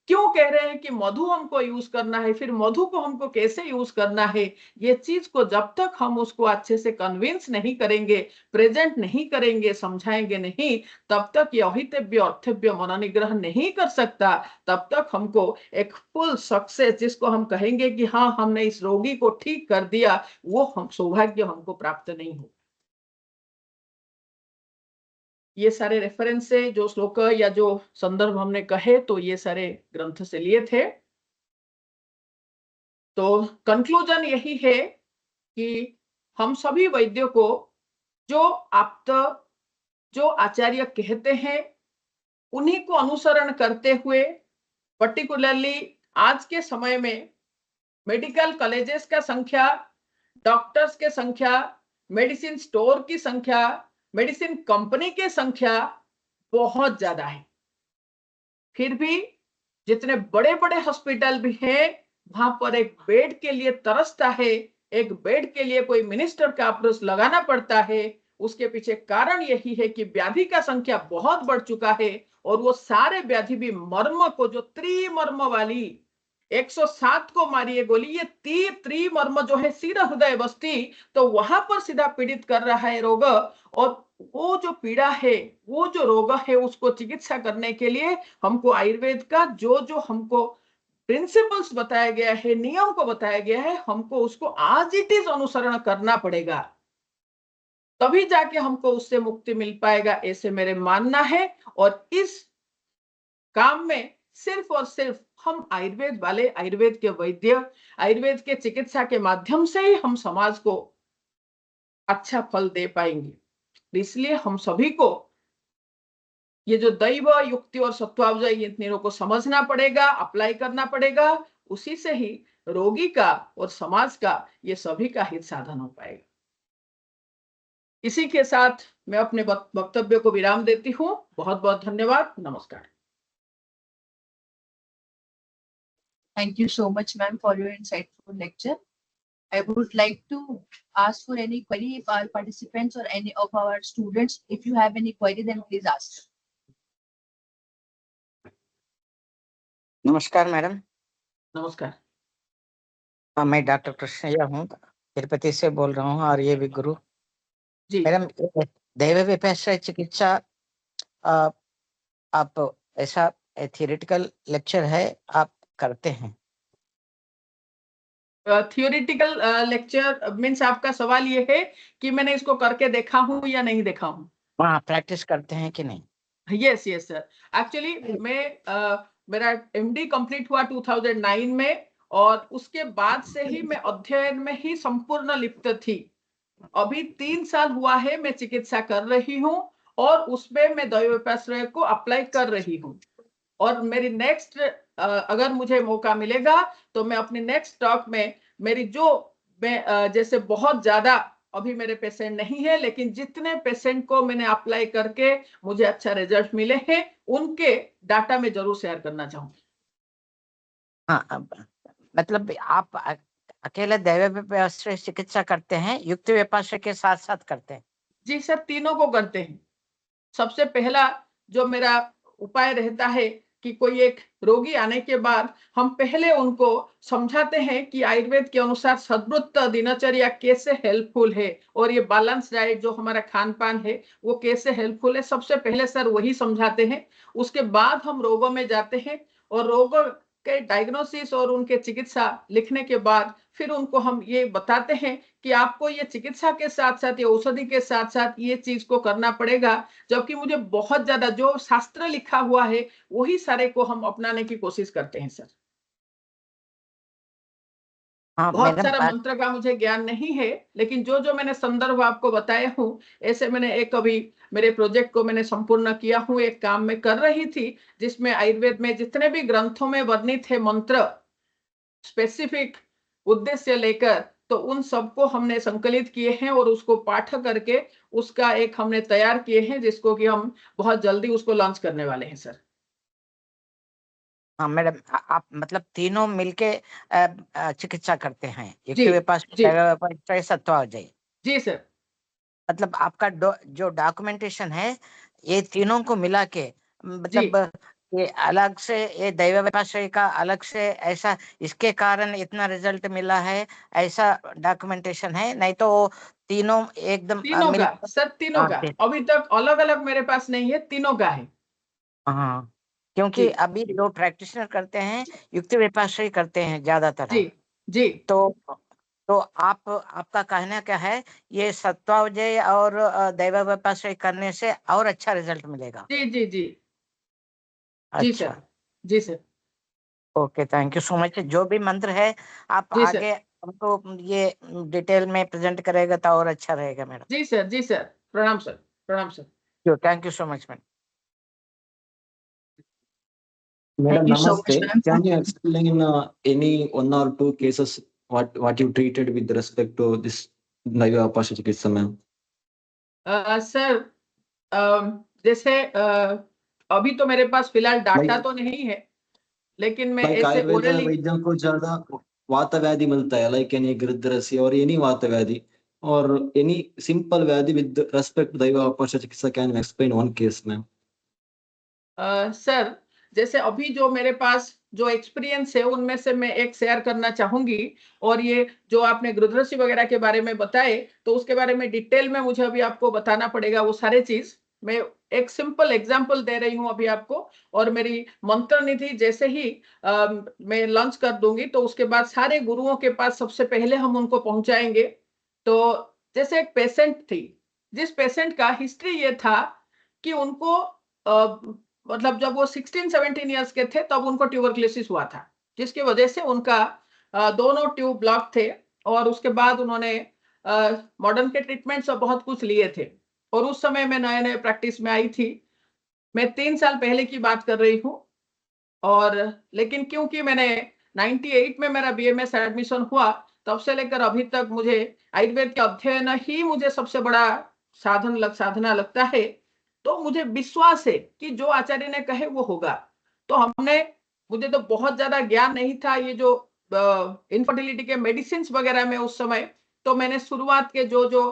क्यों कह रहे हैं कि मधु हमको यूज करना है, फिर मधु को हमको कैसे यूज करना है। ये चीज को जब तक हम उसको अच्छे से कन्विंस नहीं करेंगे, प्रेजेंट नहीं करेंगे, समझाएंगे नहीं, तब तक यह अहितव्य अर्थव्य मनोनिग्रह नहीं कर सकता। तब तक हमको एक फुल सक्सेस, जिसको हम कहेंगे कि हाँ हमने इस रोगी को ठीक कर दिया, वो हम सौभाग्य हमको प्राप्त नहीं हो। ये सारे रेफरेंस से जो श्लोक या जो संदर्भ हमने कहे, तो ये सारे ग्रंथ से लिए थे। तो कंक्लूजन यही है कि हम सभी वैद्यों को जो आप्त, जो आचार्य कहते हैं, उन्हीं को अनुसरण करते हुए, पर्टिकुलरली आज के समय में मेडिकल कॉलेजेस का संख्या, डॉक्टर्स के संख्या, मेडिसिन स्टोर की संख्या, मेडिसिन कंपनी की संख्या बहुत ज्यादा है। फिर भी जितने बड़े बड़े हॉस्पिटल भी हैं, वहां पर एक बेड के लिए तरसता है, एक बेड के लिए कोई मिनिस्टर का अप्रोच लगाना पड़ता है। उसके पीछे कारण यही है कि व्याधि का संख्या बहुत बढ़ चुका है, और वो सारे व्याधि भी मर्म को, जो त्रिमर्म वाली 107 को मारिए गोली, ये त्रिमर्म जो है सीधा हृदय बस्ती, तो वहां पर सीधा पीड़ित कर रहा है रोग। और वो जो पीड़ा है, वो जो रोग है, उसको चिकित्सा करने के लिए हमको आयुर्वेद का जो जो हमको प्रिंसिपल्स बताया गया है, नियम को बताया गया है, हमको उसको आज इट इज अनुसरण करना पड़ेगा, तभी जाके हमको उससे मुक्ति मिल पाएगा, ऐसे मेरे मानना है। और इस काम में सिर्फ और सिर्फ हम आयुर्वेद वाले, आयुर्वेद के वैद्य, आयुर्वेद के चिकित्सा के माध्यम से ही हम समाज को अच्छा फल दे पाएंगे। इसलिए हम सभी को ये जो दैव, युक्ति और सत्वावजय, ये तीनों को समझना पड़ेगा, अप्लाई करना पड़ेगा। उसी से ही रोगी का और समाज का, ये सभी का हित साधन हो पाएगा। इसी के साथ मैं अपने वक्तव्य को विराम देती हूँ। बहुत बहुत धन्यवाद। नमस्कार। Thank you so much, ma'am, for your insightful lecture. I would like to ask for any query if our participants or any of our students, if you have any query, then please ask. नमस्कार madam. नमस्कार। मैं doctor कृष्णయ్య हूँ, तिरुपति से बोल रहा हूँ, और ये भी गुरु जी मैडम। दैव विपाश्रय चिकित्सा आप ऐसा थियोरेटिकल लेक्चर है आप करते हैं? थियोरिटिकल लेक्चर मीन्स आपका सवाल ये है कि मैंने इसको करके देखा हूँ या नहीं देखा हूँ? वहाँ प्रैक्टिस करते हैं कि नहीं? Yes yes sir. एक्चुअली मैं मेरा एमडी कंप्लीट हुआ 2009 में, और उसके बाद से ही मैं अध्ययन में ही संपूर्ण लिप्त थी। अभी 3 साल हुआ है मैं चिकित्सा कर रही हूँ, और उसमें मैं दैव विपाश्रय को अप्लाई कर रही हूँ। और मेरी नेक्स्ट, अगर मुझे मौका मिलेगा तो मैं अपनी नेक्स्ट टॉक में मेरी जो मैं जैसे बहुत ज्यादा अभी मेरे पेशेंट नहीं है, लेकिन जितने पेशेंट को मैंने अप्लाई करके मुझे अच्छा रिजल्ट मिले हैं, उनके डाटा में जरूर शेयर करना चाहूंगी। हाँ, मतलब आप अकेले दैव विपाश्रय चिकित्सा करते हैं, युक्त विपाश्रय के साथ साथ करते हैं? जी सर, तीनों को करते हैं। सबसे पहला जो मेरा उपाय रहता है कि कोई एक रोगी आने के बाद हम पहले उनको समझाते हैं कि आयुर्वेद के अनुसार सद्वृत्त दिनचर्या कैसे हेल्पफुल है, और ये बैलेंस डाइट जो हमारा खान पान है वो कैसे हेल्पफुल है। सबसे पहले सर वही समझाते हैं। उसके बाद हम रोगों में जाते हैं, और रोगों के डायग्नोसिस और उनके चिकित्सा लिखने के बाद फिर उनको हम ये बताते हैं कि आपको ये चिकित्सा के साथ साथ, ये औषधि के साथ साथ ये चीज को करना पड़ेगा। जबकि मुझे बहुत ज्यादा जो शास्त्र लिखा हुआ है वही सारे को हम अपनाने की कोशिश करते हैं सर। हाँ बहुत मैडम। सारा मंत्र का मुझे ज्ञान नहीं है, लेकिन जो जो मैंने संदर्भ आपको बताए हूँ, ऐसे मैंने एक अभी मेरे प्रोजेक्ट को मैंने संपूर्ण किया हूँ। एक काम मैं कर रही थी जिसमें आयुर्वेद में जितने भी ग्रंथों में वर्णित है मंत्र, स्पेसिफिक उद्देश्य लेकर, तो उन सबको हमने संकलित किए हैं, और उसको पाठ करके उसका एक हमने तैयार किए हैं, जिसको कि हम बहुत जल्दी उसको लॉन्च करने वाले हैं सर। हाँ मैडम, आप मतलब तीनों मिलके चिकित्सा करते हैं, युक्त जी, विपाश्रय, जी। दैव विपाश्रय, सत्वावजय। जी सर। मतलब आपका जो डॉक्यूमेंटेशन है ये तीनों को मिला के, मतलब ये अलग से, ये दैव विपाश्रय का अलग से ऐसा इसके कारण इतना रिजल्ट मिला है ऐसा डॉक्यूमेंटेशन है? नहीं तो वो तीनों एकदम तीनों मिल। का सर, तीनों हाँ, का अभी तक अलग अलग मेरे पास नहीं है, तीनों का है। हाँ, क्योंकि जी, अभी जो प्रैक्टिशनर करते हैं युक्त विपाश्रय करते हैं ज्यादातर। जी, जी, तो आपका कहना क्या है, ये सत्वावजय और दैव विपाश्रय करने से और अच्छा रिजल्ट मिलेगा? जी, जी, जी, जी अच्छा, सर, जी sir, okay, thank you so much. जो भी मंत्र है आप जी सर, आगे हमको ये डिटेल में प्रेजेंट करेगा तो और अच्छा रहेगा मैडम। जी सर, जी सर। प्रणाम सर, प्रणाम sir. Thank you so much madam. Madam, Thank you so much, Namaste. ma'am. Can you explain any one or two cases what you treated with respect to this Daiva Apasya Chikitsa, ma'am? Sir, जैसे अभी तो मेरे पास फिलहाल data Like- तो नहीं है, लेकिन मैं Like ऐसे आयुर्वेद ओरली वैद्यों को ज्यादा वात व्याधि मिलता है, लाइक एनी गृद्धरस्य और एनी वात व्याधि और एनी सिंपल व्याधि विद रेस्पेक्ट दैवा अपश्य चिकित्सा, can you explain one case, ma'am? Sir, जैसे अभी जो मेरे पास जो एक्सपीरियंस है उनमें से मैं एक शेयर करना चाहूंगी। और ये जो आपने गृद्धरसी वगैरह के बारे में बताए, तो उसके बारे में डिटेल में मुझे अभी आपको बताना पड़ेगा वो सारे चीज। मैं एक सिंपल एग्जांपल दे रही हूँ अभी आपको। और मेरी मंत्र निधि जैसे ही मैं लॉन्च कर दूंगी, तो उसके बाद सारे गुरुओं के पास सबसे पहले हम उनको पहुंचाएंगे। तो जैसे एक पेशेंट थी, जिस पेशेंट का हिस्ट्री ये था कि उनको मतलब जब वो 16-17 इयर्स के थे तब उनको ट्यूबरक्लोसिस हुआ था, जिसकी वजह से उनका दोनों ट्यूब ब्लॉक थे। और उसके बाद उन्होंने मॉडर्न के ट्रीटमेंट सब बहुत कुछ लिए थे। और उस समय मैं नए नए प्रैक्टिस में आई थी, मैं 3 साल पहले की बात कर रही हूँ। और लेकिन क्योंकि मैंने 98 में मेरा बीएमएस एडमिशन हुआ, तब से लेकर अभी तक मुझे आयुर्वेद के अध्ययन ही मुझे सबसे बड़ा साधना लगता है। तो मुझे विश्वास है कि जो आचार्य ने कहे वो होगा। तो मुझे तो बहुत ज्यादा ज्ञान नहीं था ये जो इनफर्टिलिटी के मेडिसिन वगैरह में उस समय। तो मैंने शुरुआत के जो जो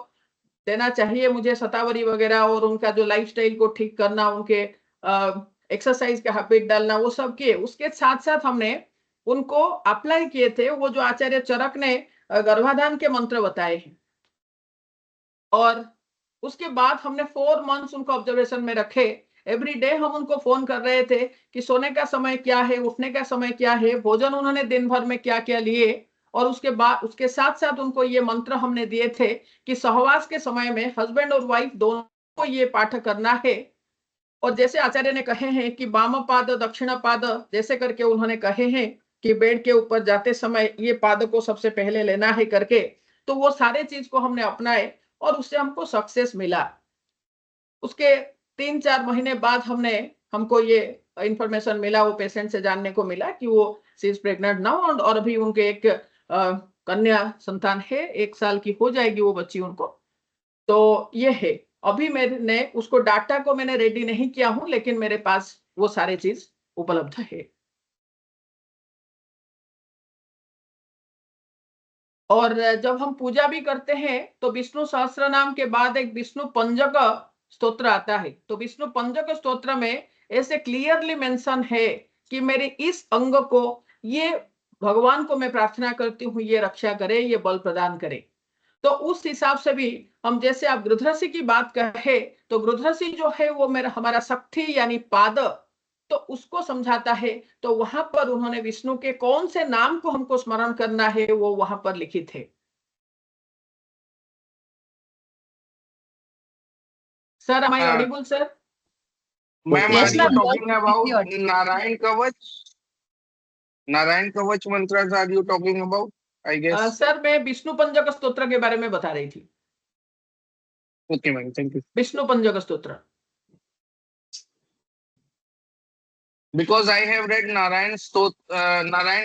देना चाहिए मुझे, शतावरी वगैरह और उनका जो लाइफस्टाइल को ठीक करना, उनके एक्सरसाइज का हैबिट डालना, वो सब किए। उसके साथ साथ हमने उनको अप्लाई किए थे वो जो आचार्य चरक ने गर्भाधान के मंत्र बताए हैं। और उसके बाद हमने 4 मंथ्स उनको ऑब्जर्वेशन में रखे। एवरी डे हम उनको फोन कर रहे थे कि सोने का समय क्या है, उठने का समय क्या है, भोजन उन्होंने दिन भर में क्या क्या लिए। और उसके बाद उसके साथ साथ उनको ये मंत्र हमने दिए थे कि सहवास के समय में हस्बैंड और वाइफ दोनों को ये पाठ करना है। और जैसे आचार्य ने कहे हैं कि वाम पाद दक्षिण पाद, जैसे करके उन्होंने कहे हैं कि बेड के ऊपर जाते समय ये पाद को सबसे पहले लेना है करके। तो वो सारे चीज को हमने अपनाए और उससे हमको सक्सेस मिला। उसके 3-4 महीने बाद हमको ये इंफॉर्मेशन मिला, वो पेशेंट से जानने को मिला कि वो शी इज प्रेग्नेंट नाउ। और अभी उनके एक कन्या संतान है, 1 साल की हो जाएगी वो बच्ची उनको। तो ये है। अभी मैंने उसको डाटा को मैंने रेडी नहीं किया हूं, लेकिन मेरे पास वो सारे चीज उपलब्ध है। और जब हम पूजा भी करते हैं तो विष्णु सहस्त्र नाम के बाद एक विष्णु पंजक स्तोत्र आता है। तो विष्णु पंजक स्तोत्र में ऐसे क्लियरली मेंशन है कि मेरे इस अंग को, ये भगवान को मैं प्रार्थना करती हूँ ये रक्षा करे, ये बल प्रदान करे। तो उस हिसाब से भी हम, जैसे आप गृद्धरसी की बात कहे, तो गृद्धरसी जो है वो मेरा हमारा शक्ति यानी पाद, तो उसको समझाता है। तो वहां पर उन्होंने विष्णु के कौन से नाम को हमको स्मरण करना है वो वहां पर लिखित है। Sir, am I audible, sir? Ma'am, Yes, are you ma'am. talking about Completely audible. Narayan Kavach? Narayan Kavach mantras are you talking about? I guess. Sir, मैं विष्णु पंजक स्तोत्र के बारे में बता रही थी। Okay, ma'am. Thank you. Vishnu पंजक स्तोत्र। Because I have read Narayan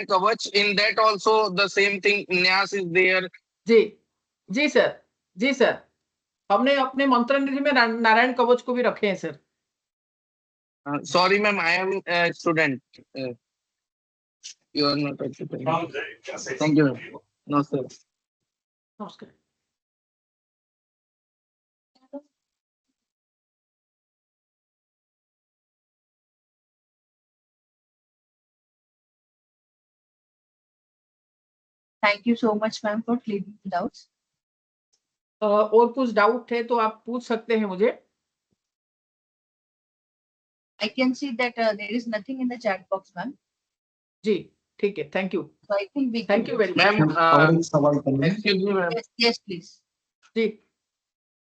Kavach. In that also the same thing. Nyas is there. जी, जी सर, जी सर। हमने अपने मंत्र निधि में नारायण कवच को भी रखे हैं sir. Sorry, ma'am. I am a student. You are not participating. Thank you. No, sir. नमस्कार. Thank you so much, ma'am, for clearing the doubts. और कुछ डाउट है तो आप पूछ सकते हैं मुझे. I can see that there is nothing in the chat box, ma'am. जी ठीक है. Thank you. So I think we thank can. You very much. Ma'am, और एक सवाल करना है. excuse me, ma'am. Yes, please. जी.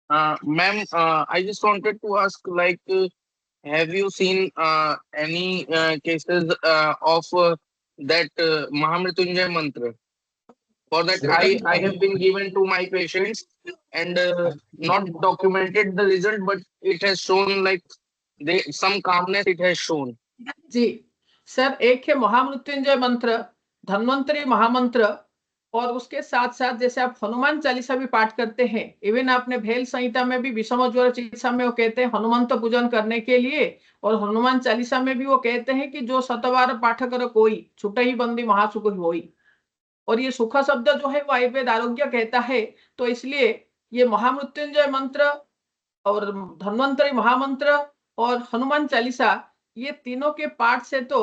Ma'am, I just wanted to ask, like, have you seen any cases of that Mahamrityunjay mantra? For that, I have been given to my patients and not documented the result, but it has shown like some calmness it has shown. जी sir, एक है महामृत्युंजय मंत्र, धन्वंतरी महामंत्र, और उसके साथ साथ जैसे आप हनुमान चालीसा भी पाठ करते हैं, इवन आपने भेल संहिता में भी विषम ज्वर चिकित्सा में वो कहते हैं हनुमंत पूजन करने के लिए, और हनुमान चालीसा में भी वो कहते हैं कि जो शतवार पाठ कर कोई छुटे ही बंदी महासुख होई, और ये सुख शब्द जो है वो आयुर्वेद आरोग्य कहता है. तो इसलिए ये महामृत्युंजय मंत्र और धन्वंतरी महामंत्र और हनुमान चालीसा, ये तीनों के पाठ से तो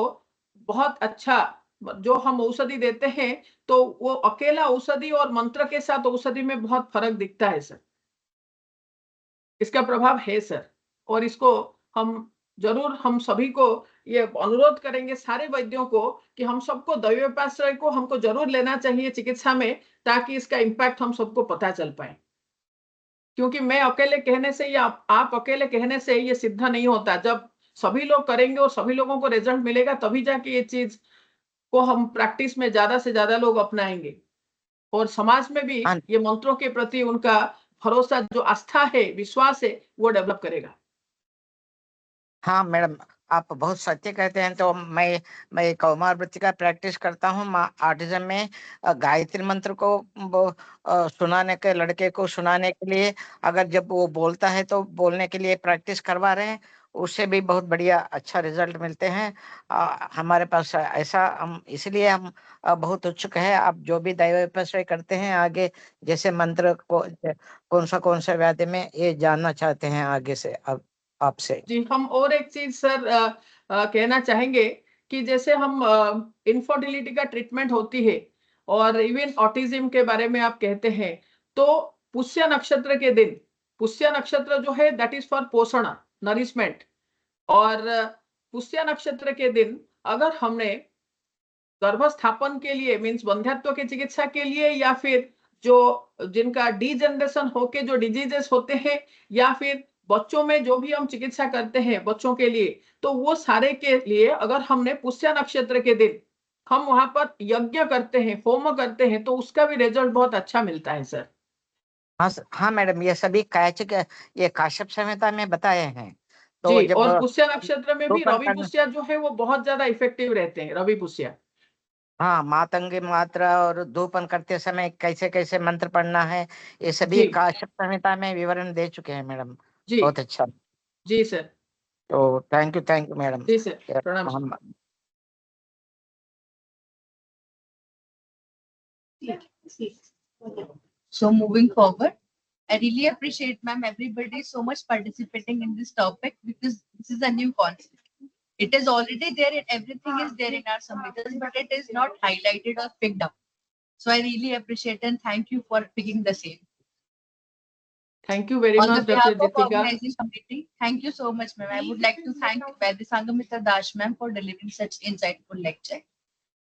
बहुत अच्छा जो हम औषधि देते हैं, तो वो अकेला औषधि और मंत्र के साथ औषधि में बहुत फर्क दिखता है सर. इसका प्रभाव है सर, और इसको हम सभी को ये अनुरोध करेंगे सारे वैद्यों को कि हम सबको दैवोपाश्रय को हमको जरूर लेना चाहिए चिकित्सा में, ताकि इसका इम्पैक्ट हम सबको पता चल पाए. क्योंकि मैं अकेले कहने से या आप अकेले कहने से ये सिद्ध नहीं होता. जब सभी लोग करेंगे और सभी लोगों को रिजल्ट मिलेगा, तभी जाके ये चीज को हम प्रैक्टिस में ज्यादा से ज्यादा लोग अपनाएंगे, और समाज में भी ये मंत्रों के प्रति उनका भरोसा, जो आस्था है, विश्वास है, वो डेवलप करेगा. हाँ मैडम, आप बहुत सत्य कहते हैं. तो मैं कौमार वृत्ति का प्रैक्टिस करता हूँ. ऑटिज्म में गायत्री मंत्र को सुनाने के, लड़के को सुनाने के लिए, अगर जब वो बोलता है तो बोलने के लिए प्रैक्टिस करवा रहे हैं, उससे भी बहुत बढ़िया अच्छा रिजल्ट मिलते हैं. हमारे पास ऐसा, हम इसलिए हम बहुत उत्सुक है. आप जो भी दैवोपाश्रय करते हैं आगे, जैसे मंत्र को कौन सा व्याधि में, ये जानना चाहते हैं आगे से आपसे. जी, हम और एक चीज सर कहना चाहेंगे कि जैसे हम इनफर्टिलिटी का ट्रीटमेंट होती है, और इवन ऑटिज्म के बारे में आप कहते हैं, तो पुष्य नक्षत्र के दिन, पुष्य नक्षत्र जो है दैट इज फॉर पोषण, नरिशमेंट, और पुष्य नक्षत्र के दिन अगर हमने गर्भस्थापन के लिए, मीन्स वंध्यत्व की चिकित्सा के लिए, या फिर जो जिनका डीजेनरेशन होके जो डिजीजेस होते हैं, या फिर बच्चों में जो भी हम चिकित्सा करते हैं बच्चों के लिए, तो वो सारे के लिए अगर हमने पुष्य नक्षत्र के दिन हम वहां पर यज्ञ करते हैं, होम करते हैं, तो उसका भी रिजल्ट बहुत अच्छा मिलता है सर. हाँ मैडम, ये सभी ये काश्यप संहिता में बताए हैं. तो जी, जब और पुष्य नक्षत्र में भी रोपण रवि करना, पुष्य जो है वो बहुत ज्यादा इफेक्टिव रहते हैं, रवि पुष्य. हाँ, मातंगी मात्रा और धूपन करते समय कैसे कैसे मंत्र पढ़ना है, ये सभी जी. काश्यप संहिता में विवरण दे चुके हैं मैडम. जी. बहुत अच्छा. जी सर. तो थैंक यू मैडम. जी सर, प्रणाम sir. So moving forward, I really appreciate, ma'am, everybody so much participating in this topic, because this is a new concept. It is already there, and everything is there in our submittals, but it is not highlighted or picked up. So I really appreciate and thank you for picking the same. Thank you very On the much, behalf Dr. of Jitika. organizing committee, thank you so much, ma'am. I would like to thank Vaidya Sangamitra Das, ma'am, for delivering such insightful lecture.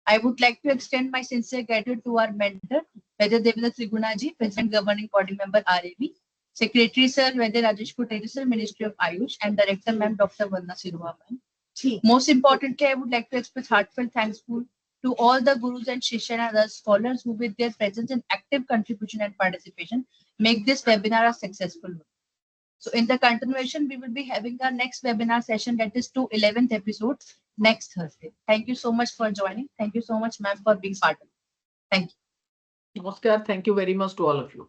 I would like to extend my sincere gratitude to our mentor, Vaidya Devendra Trigunaji, President Governing Body Member RAB, Secretary Sir Vaidya Rajesh Kuteri Sir, Ministry of Ayush, and Director Ma'am Dr. Vandana Sirua ma'am. Most importantly, I would like to express heartfelt thanks to all the gurus and shishya and other scholars who, with their presence and active contribution and participation, make this webinar a successful one. So in the continuation, we will be having our next webinar session, that is to 11th episode next Thursday. Thank you so much for joining. Thank you so much, ma'am, for being part of it. Thank you. Namaskar. Thank you very much to all of you.